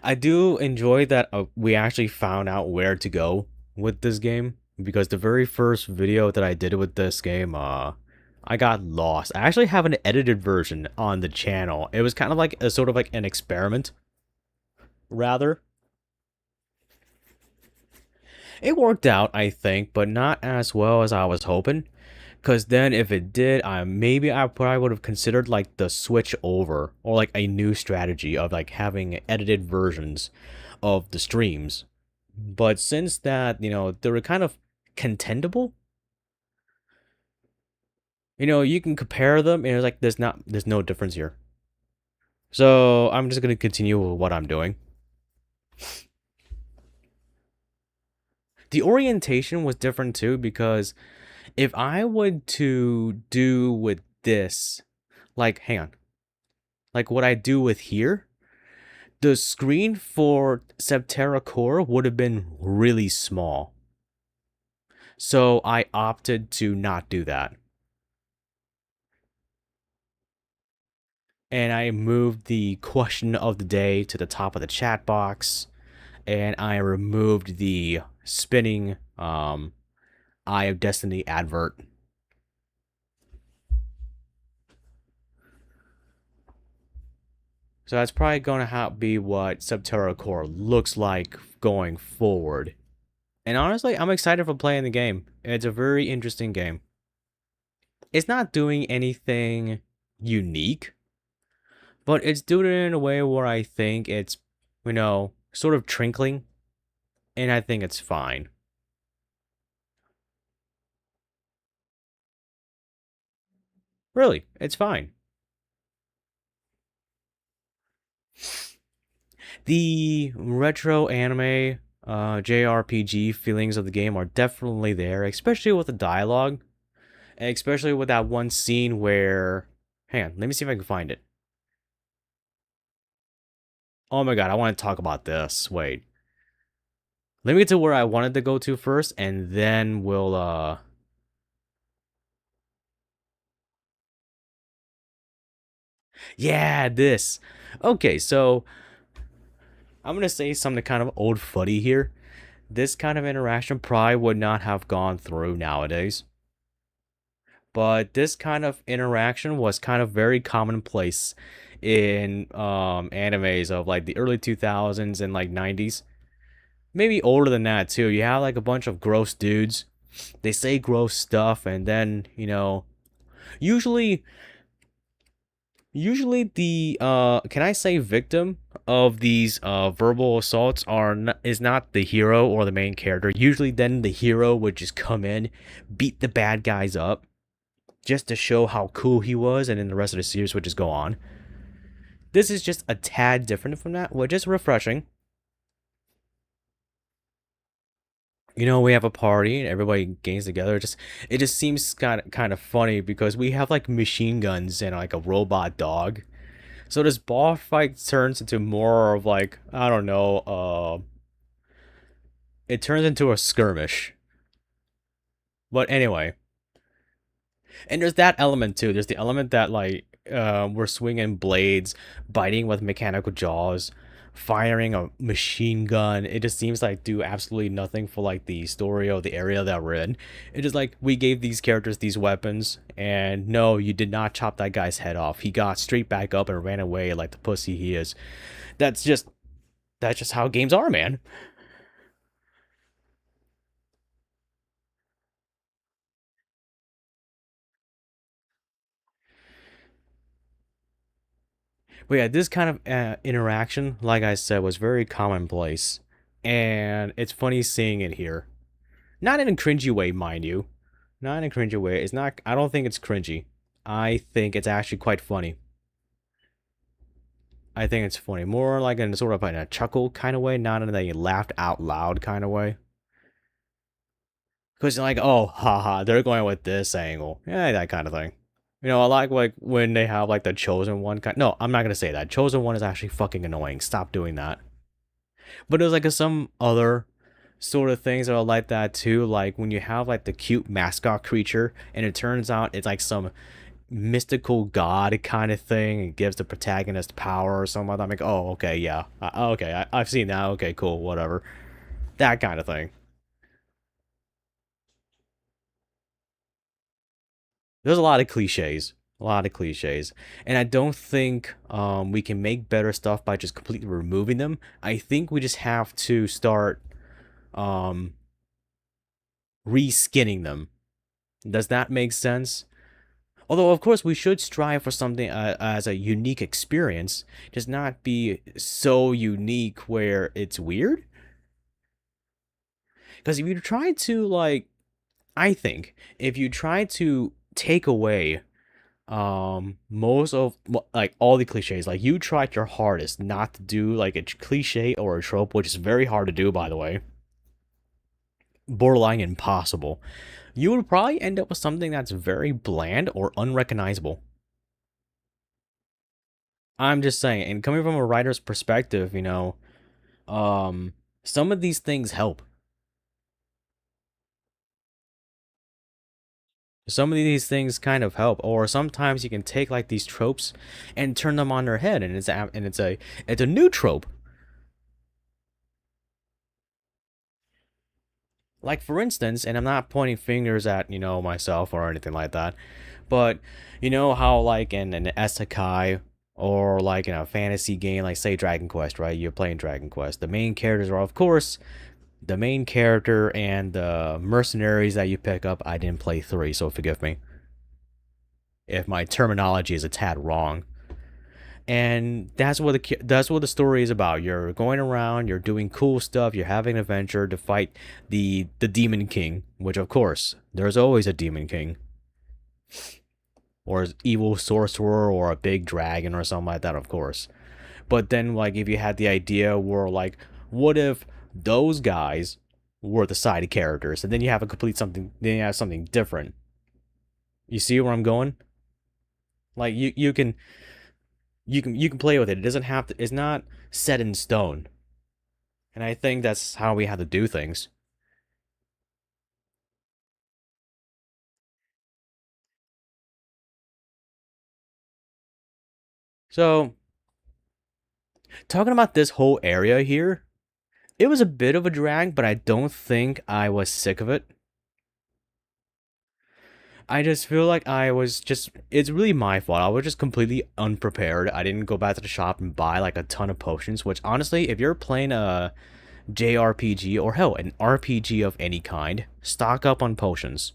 I do enjoy that we actually found out where to go with this game, because the very first video that I did with this game, I got lost. I actually have an edited version on the channel. It was kind of like a sort of like an experiment, rather. It worked out, I think, but not as well as I was hoping. Because then if it did, I probably would have considered like the switch over, or like a new strategy of like having edited versions of the streams. But since that, they were kind of contendable, you can compare them and it's like there's no difference here. So I'm just gonna continue with what I'm doing. The orientation was different too, because if I would to do with this, like, hang on, like what I do with here, the screen for Septerra Core would have been really small. So I opted to not do that. And I moved the question of the day to the top of the chat box. And I removed the spinning Eye of Destiny advert. So that's probably going to be what Septerra Core looks like going forward. And honestly, I'm excited for playing the game. It's a very interesting game. It's not doing anything unique, but it's doing it in a way where I think it's, sort of trinkling, and I think it's fine. Really, it's fine. The retro anime JRPG feelings of the game are definitely there, especially with the dialogue. especially with that one scene where, hang on, let me see if I can find it. Oh my god, I want to talk about this. Wait. Let me get to where I wanted to go to first, and then we'll, yeah, this. Okay, so I'm gonna say something kind of old fuddy here. This kind of interaction probably would not have gone through nowadays. But this kind of interaction was kind of very commonplace in animes of like the early 2000s and like 90s. Maybe older than that too. You have like a bunch of gross dudes. They say gross stuff and then, usually usually the can I say victim of these verbal assaults is not the hero or the main character. Usually then the hero would just come in, beat the bad guys up just to show how cool he was, and then the rest of the series would just go on. This is just a tad different from that, which is refreshing. We have a party and everybody gains together. It just seems kind of funny because we have like machine guns and like a robot dog. So this boss fight turns into more of like, I don't know, it turns into a skirmish. But anyway, and there's that element too. There's the element that like we're swinging blades, biting with mechanical jaws, firing a machine gun. It just seems like do absolutely nothing for like the story or the area that we're in. It is like we gave these characters these weapons, and no, you did not chop that guy's head off. He got straight back up and ran away like the pussy he is. That's just that's just how games are, man. But yeah, this kind of interaction, like I said, was very commonplace, and it's funny seeing it here. Not in a cringy way, mind you. Not in a cringy way. It's not. I don't think it's cringy. I think it's actually quite funny. I think it's funny, more like in sort of in a chuckle kind of way, not in a laughed out loud kind of way. Because you're like, oh, haha, they're going with this angle, yeah, that kind of thing. I like when they have like the chosen one kind. No, I'm not gonna say that. Chosen one is actually fucking annoying. Stop doing that. But there's like some other sort of things that are like that too. Like when you have like the cute mascot creature, and it turns out it's like some mystical god kind of thing, and gives the protagonist power or something like that. I'm like, oh, okay, yeah, okay, I've seen that. Okay, cool, whatever, that kind of thing. There's a lot of cliches, and I don't think we can make better stuff by just completely removing them. I think we just have to start um reskinning them. Does that make sense? Although, of course, we should strive for something as a unique experience, just not be so unique where it's weird. Because if you try to, like, I think, if you try to take away most of like all the cliches, like you tried your hardest not to do like a cliche or a trope, which is very hard to do, by the way, borderline impossible, you would probably end up with something that's very bland or unrecognizable. I'm just saying, and coming from a writer's perspective, some of these things help. Some of these things kind of help, or sometimes you can take like these tropes and turn them on their head, and it's a new trope. Like for instance, and I'm not pointing fingers at myself or anything like that, but you know how like in an isekai or like in a fantasy game, like say Dragon Quest, right? You're playing Dragon Quest. The main characters are, of course, the main character and the mercenaries that you pick up. I didn't play three, so forgive me if my terminology is a tad wrong. And that's what the story is about. You're going around, you're doing cool stuff, you're having an adventure to fight the Demon King, which of course there's always a Demon King, or evil sorcerer, or a big dragon, or something like that, of course. But then, like, if you had the idea where, like, what if those guys were the side characters, and then you have a complete something, then you have something different. You see where I'm going? Like you can play with it. It doesn't have to. It's not set in stone. And I think that's how we have to do things. So talking about this whole area here, it was a bit of a drag, but I don't think I was sick of it. I just feel like I was just, it's really my fault. I was just completely unprepared. I didn't go back to the shop and buy like a ton of potions, which honestly, if you're playing a JRPG or hell, an RPG of any kind, stock up on potions.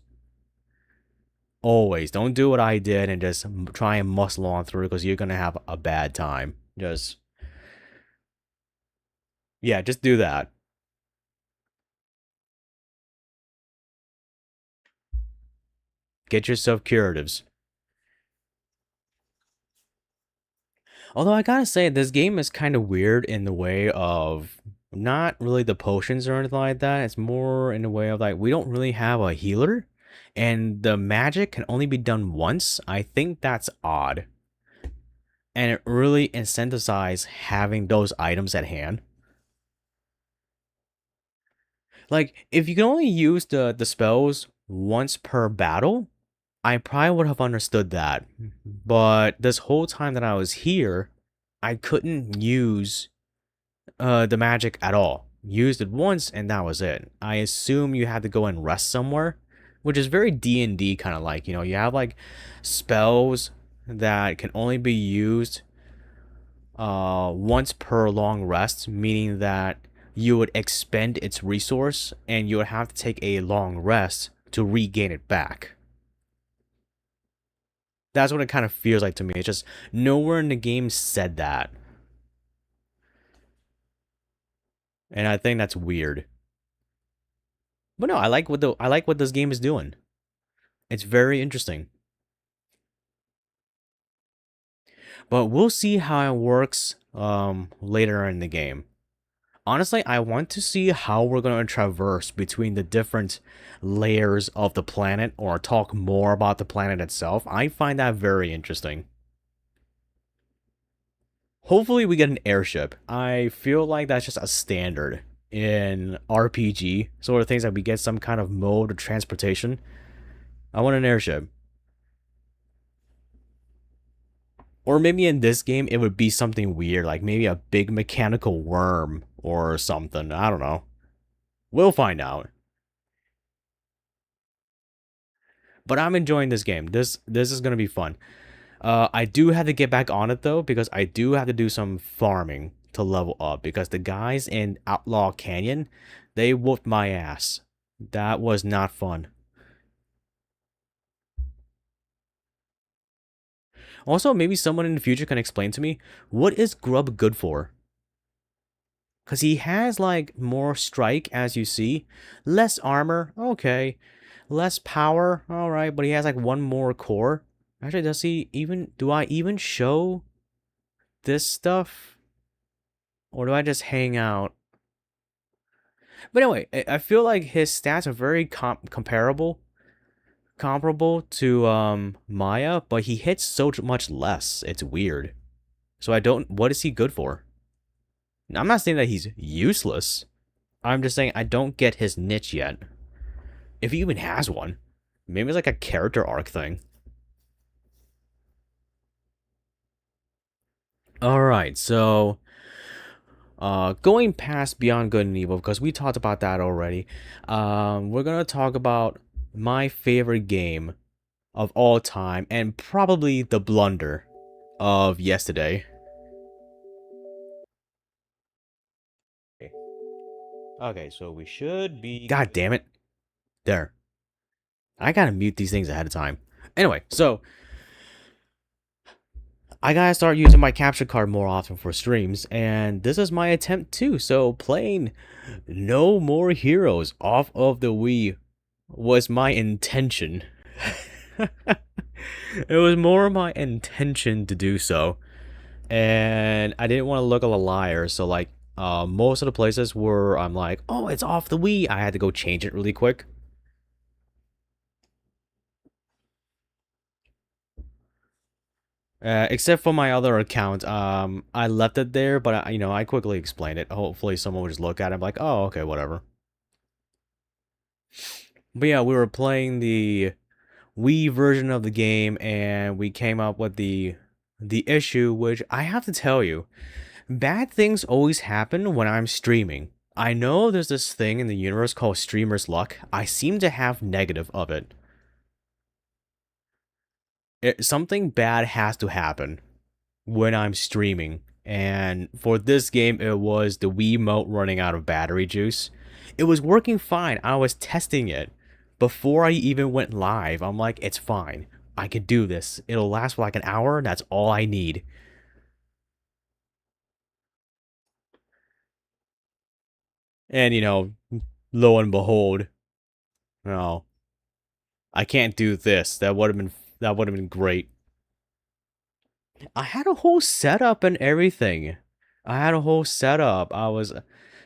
Always. Don't do what I did and just try and muscle on through because you're going to have a bad time. Just, yeah, just do that. Get yourself curatives. Although I gotta say, this game is kind of weird in the way of not really the potions or anything like that. It's more in the way of like we don't really have a healer, and the magic can only be done once. I think that's odd, and it really incentivizes having those items at hand. Like if you can only use the spells once per battle, I probably would have understood that. But this whole time that I was here, I couldn't use the magic at all. Used it once and that was it. I assume you had to go and rest somewhere, which is very D&D kind of like, you have like spells that can only be used once per long rest, meaning that you would expend its resource and you would have to take a long rest to regain it back. That's what it kind of feels like to me. It's just nowhere in the game said that. And I think that's weird. But no, I like what this game is doing. It's very interesting. But we'll see how it works later in the game. Honestly, I want to see how we're going to traverse between the different layers of the planet or talk more about the planet itself. I find that very interesting. Hopefully we get an airship. I feel like that's just a standard in RPG sort of things that we get some kind of mode of transportation. I want an airship. Or maybe in this game it would be something weird, like maybe a big mechanical worm or something. I don't know. We'll find out. But I'm enjoying this game. This is gonna be fun. I do have to get back on it though because I do have to do some farming to level up because the guys in Outlaw Canyon, they whooped my ass. That was not fun. Also, maybe someone in the future can explain to me what is Grub good for? Because he has like more strike as you see, less armor, okay, less power, alright, but he has like one more core. Actually, does he even, do I even show this stuff? Or do I just hang out? But anyway, I feel like his stats are very comparable to Maya, but he hits so much less. It's weird. So I don't, what is he good for? I'm not saying that he's useless. I'm just saying I don't get his niche yet. If he even has one. Maybe it's like a character arc thing. Alright, so going past Beyond Good and Evil, because we talked about that already, we're gonna talk about my favorite game of all time and probably the blunder of yesterday. Okay, so we should be. God damn it. There. I gotta mute these things ahead of time. Anyway, so I gotta start using my capture card more often for streams, and this is my attempt too. So playing No More Heroes off of the Wii was my intention. It was more my intention to do so, and I didn't want to look like a liar. So like, most of the places where I'm like, oh, it's off the Wii, I had to go change it really quick. Except for my other account, I left it there, but I quickly explained it. Hopefully, someone would just look at it and be like, "Oh, okay, whatever." But yeah, we were playing the Wii version of the game, and we came up with the issue, which I have to tell you, bad things always happen when I'm streaming. I know there's this thing in the universe called streamer's luck. I seem to have negative of it. Something bad has to happen when I'm streaming. And for this game, it was the Wiimote running out of battery juice. It was working fine. I was testing it. Before I even went live, I'm like, it's fine. I can do this. It'll last for like an hour. That's all I need. And, lo and behold, no, I can't do this. That would have been great. I had a whole setup and everything. I had a whole setup. I was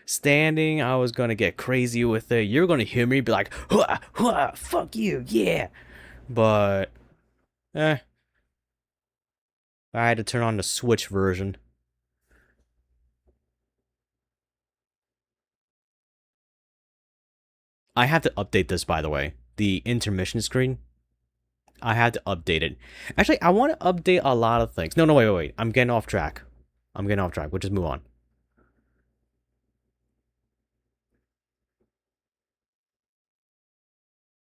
standing. I was gonna get crazy with it. You're gonna hear me be like, "Hua, hua, fuck you, yeah." But, eh, I had to turn on the Switch version. I have to update this, by the way. The intermission screen. I had to update it. Actually, I want to update a lot of things. No, no, wait, wait, wait. I'm getting off track. I'm getting off track. We'll just move on.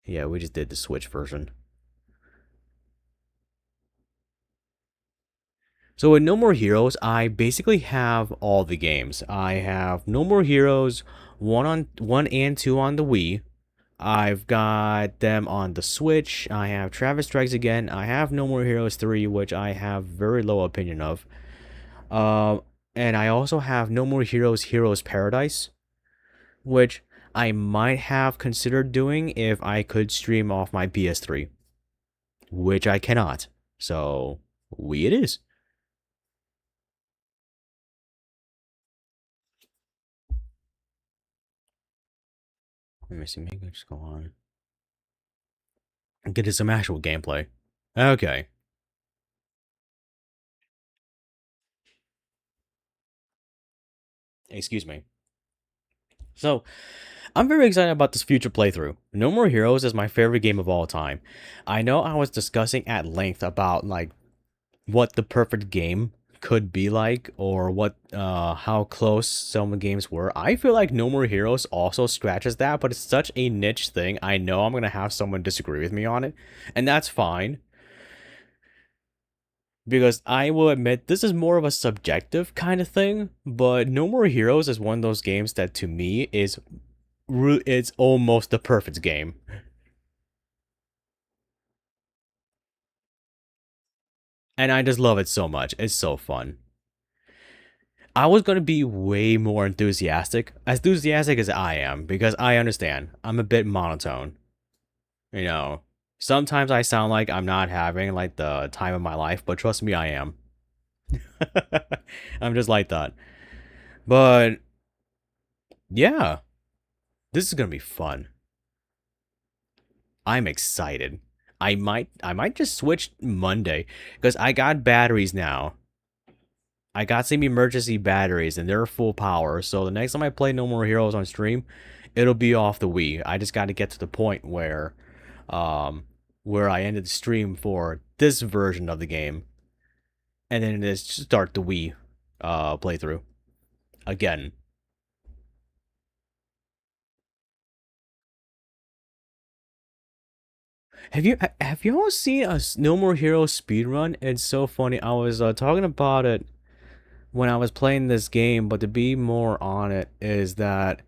Yeah, we just did the Switch version. So with No More Heroes, I basically have all the games. I have No More Heroes 1 and 2 on the Wii. I've got them on the Switch. I have Travis Strikes Again. I have No More Heroes 3, which I have very low opinion of. Uh, and I also have No More Heroes Heroes Paradise, which I might have considered doing if I could stream off my PS3, which I cannot. So, we it is. Let me see, maybe I just go on and get to some actual gameplay. Okay, excuse me. So, I'm very excited about this future playthrough. No More Heroes is my favorite game of all time. I know I was discussing at length about like what the perfect game could be like or what how close some games were. I feel like No More Heroes also scratches that, but it's such a niche thing. I know I'm going to have someone disagree with me on it, and that's fine because I will admit this is more of a subjective kind of thing, but No More Heroes is one of those games that to me is it's almost the perfect game. And I just love it so much. It's so fun. I was going to be way more enthusiastic as I am, because I understand I'm a bit monotone. You know, sometimes I sound like I'm not having like the time of my life, but trust me, I am. I'm just like that. But yeah, this is going to be fun. I'm excited. I might just switch Monday because I got batteries now. I got some emergency batteries and they're full power. So the next time I play No More Heroes on stream, it'll be off the Wii. I just got to get to the point um, where I ended the stream for this version of the game, and then just start the Wii, playthrough again. Have you all seen a No More Heroes speedrun? It's so funny. I was talking about it when I was playing this game, but to be more on it is that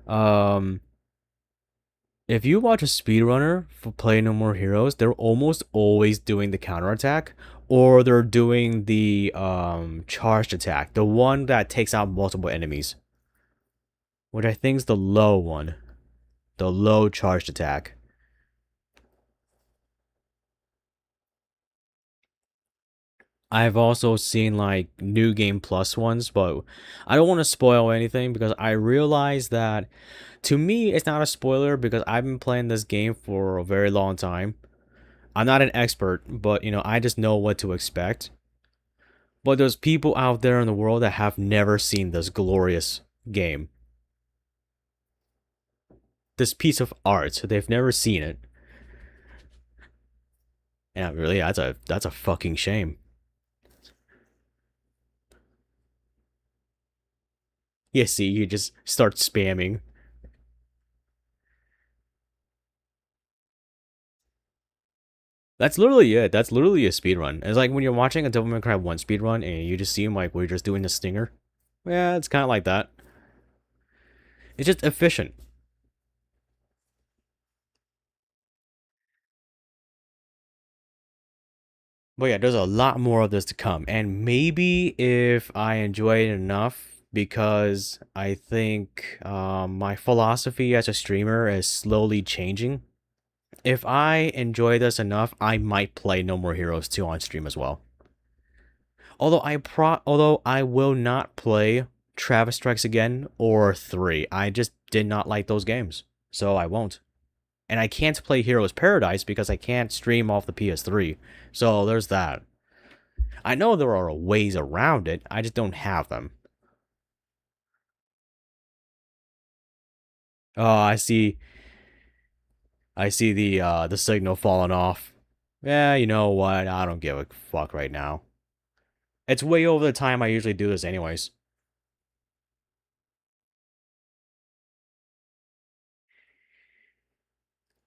um if you watch a speedrunner for Play No More Heroes, they're almost always doing the counterattack or they're doing the charged attack, the one that takes out multiple enemies, which I think is the low one, the low charged attack. I've also seen like new game plus ones, but I don't want to spoil anything because I realize that to me it's not a spoiler because I've been playing this game for a very long time. I'm not an expert, but I just know what to expect. But there's people out there in the world that have never seen this glorious game. This piece of art. They've never seen it. And really, that's a fucking shame. Yeah, see, you just start spamming. That's literally it. That's literally a speed run. It's like when you're watching a Devil May Cry 1 speed run and you just see him like we're just doing the stinger. Yeah, it's kind of like that. It's just efficient. But yeah, there's a lot more of this to come. And maybe if I enjoy it enough, because I think my philosophy as a streamer is slowly changing. If I enjoy this enough, I might play No More Heroes 2 on stream as well. Although I will not play Travis Strikes Again or 3. I just did not like those games. So I won't. And I can't play Heroes Paradise because I can't stream off the PS3. So there's that. I know there are ways around it, I just don't have them. Oh, I see the signal falling off. Yeah, you know what? I don't give a fuck right now. It's way over the time I usually do this anyways.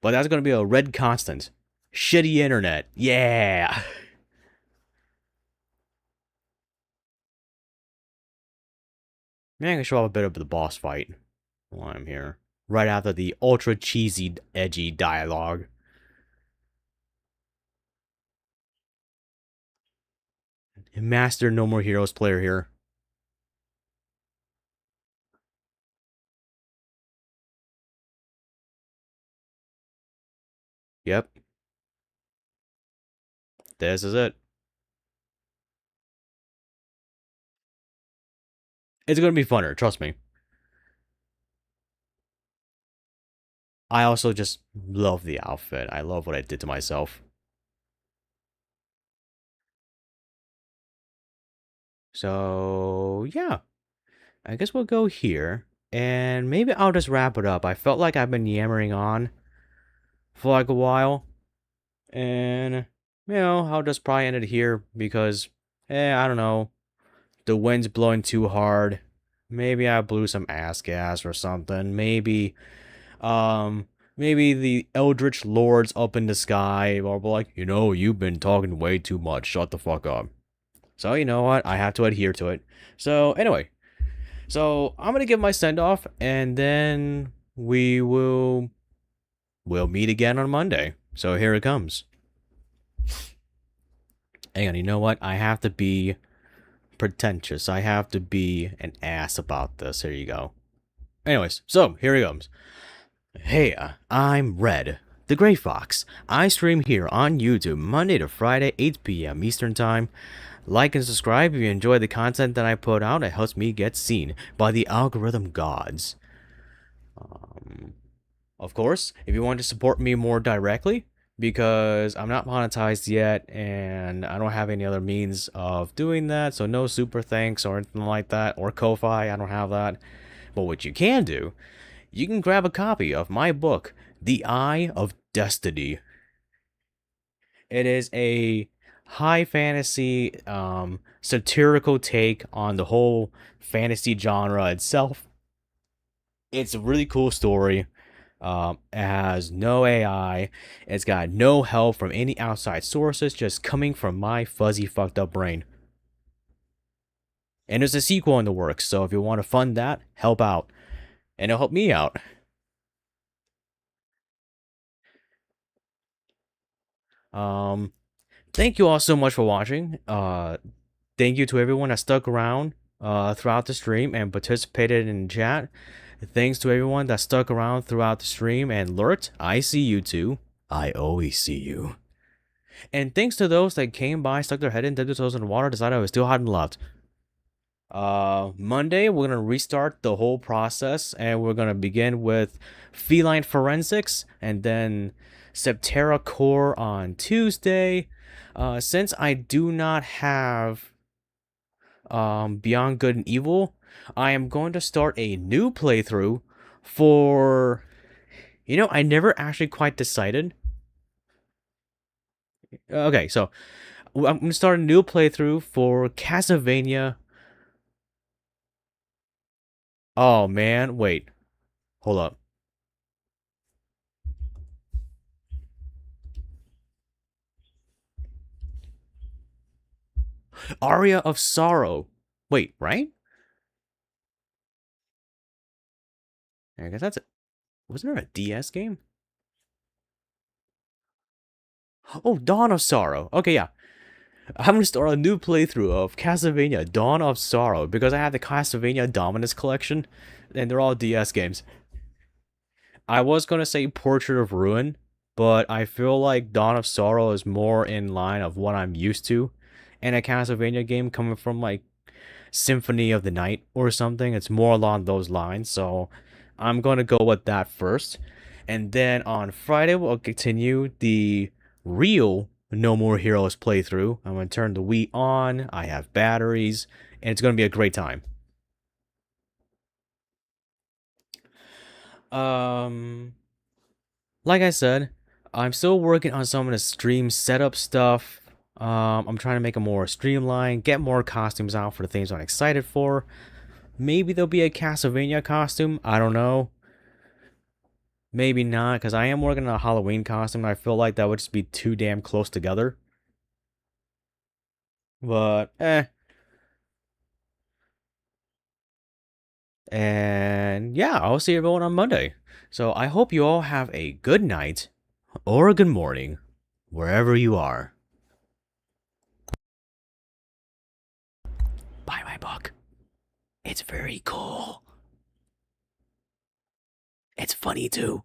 But that's gonna be a red constant. Shitty internet. Yeah. Maybe I can show off a bit of the boss fight while I'm here. Right after the ultra cheesy, edgy dialogue. Master No More Heroes player here. Yep. This is it. It's gonna be funner, trust me. I also just love the outfit. I love what I did to myself. So, yeah. I guess we'll go here. And maybe I'll just wrap it up. I felt like I've been yammering on for like a while. And, I'll just probably end it here because, I don't know. The wind's blowing too hard. Maybe I blew some ass gas or something. Um, maybe the Eldritch Lords up in the sky will be like, you've been talking way too much. Shut the fuck up. So, you know what? I have to adhere to it. So, anyway. So, I'm going to give my send off and then we'll meet again on Monday. So, here it comes. Hang on, you know what? I have to be pretentious. I have to be an ass about this. Here you go. Anyways, so here he comes. Hey, I'm Red, the Gray Fox. I stream here on YouTube Monday to Friday, 8 p.m. Eastern Time. Like and subscribe if you enjoy the content that I put out. It helps me get seen by the algorithm gods. Of course, if you want to support me more directly, because I'm not monetized yet and I don't have any other means of doing that, so no super thanks or anything like that, or Ko-Fi, I don't have that. But what you can do, you can grab a copy of my book, The Eye of Destiny. It is a high fantasy, satirical take on the whole fantasy genre itself. It's a really cool story. It has no AI. It's got no help from any outside sources, just coming from my fuzzy, fucked up brain. And there's a sequel in the works, so if you want to fund that, help out. And it'll help me out. Um, Thank you all so much for watching. Thank you to everyone that stuck around throughout the stream and participated in chat. Thanks to everyone that stuck around throughout the stream and lurked. I see you too. I always see you. And thanks to those that came by, stuck their head in, dipped their toes in the water, decided I was still hot and loved. Monday, we're gonna restart the whole process, and we're gonna begin with feline forensics, and then Septerra Core on Tuesday. Since I do not have Beyond Good and Evil, I am going to start a new playthrough for. I never actually quite decided. Okay, so I'm gonna start a new playthrough for Castlevania. Oh man, wait, hold up. Aria of Sorrow. Wait, right? I guess that's it. Wasn't there a DS game? Oh, Dawn of Sorrow. Okay, yeah. I'm gonna start a new playthrough of Castlevania Dawn of Sorrow because I have the Castlevania Dominus collection, and they're all DS games. I was gonna say Portrait of Ruin, but I feel like Dawn of Sorrow is more in line of what I'm used to in a Castlevania game coming from like Symphony of the Night or something. It's more along those lines, so I'm gonna go with that first. And then on Friday we'll continue the real No More Heroes playthrough. I'm gonna turn the Wii on, I have batteries, and it's gonna be a great time. Um like I said, I'm still working on some of the stream setup stuff. I'm trying to make it more streamlined, get more costumes out for the things I'm excited for. Maybe there'll be a Castlevania costume. I don't know. Maybe not, because I am working on a Halloween costume, and I feel like that would just be too damn close together. But, eh. And yeah, I'll see everyone on Monday. So I hope you all have a good night or a good morning, wherever you are. Buy my book. It's very cool. It's funny too.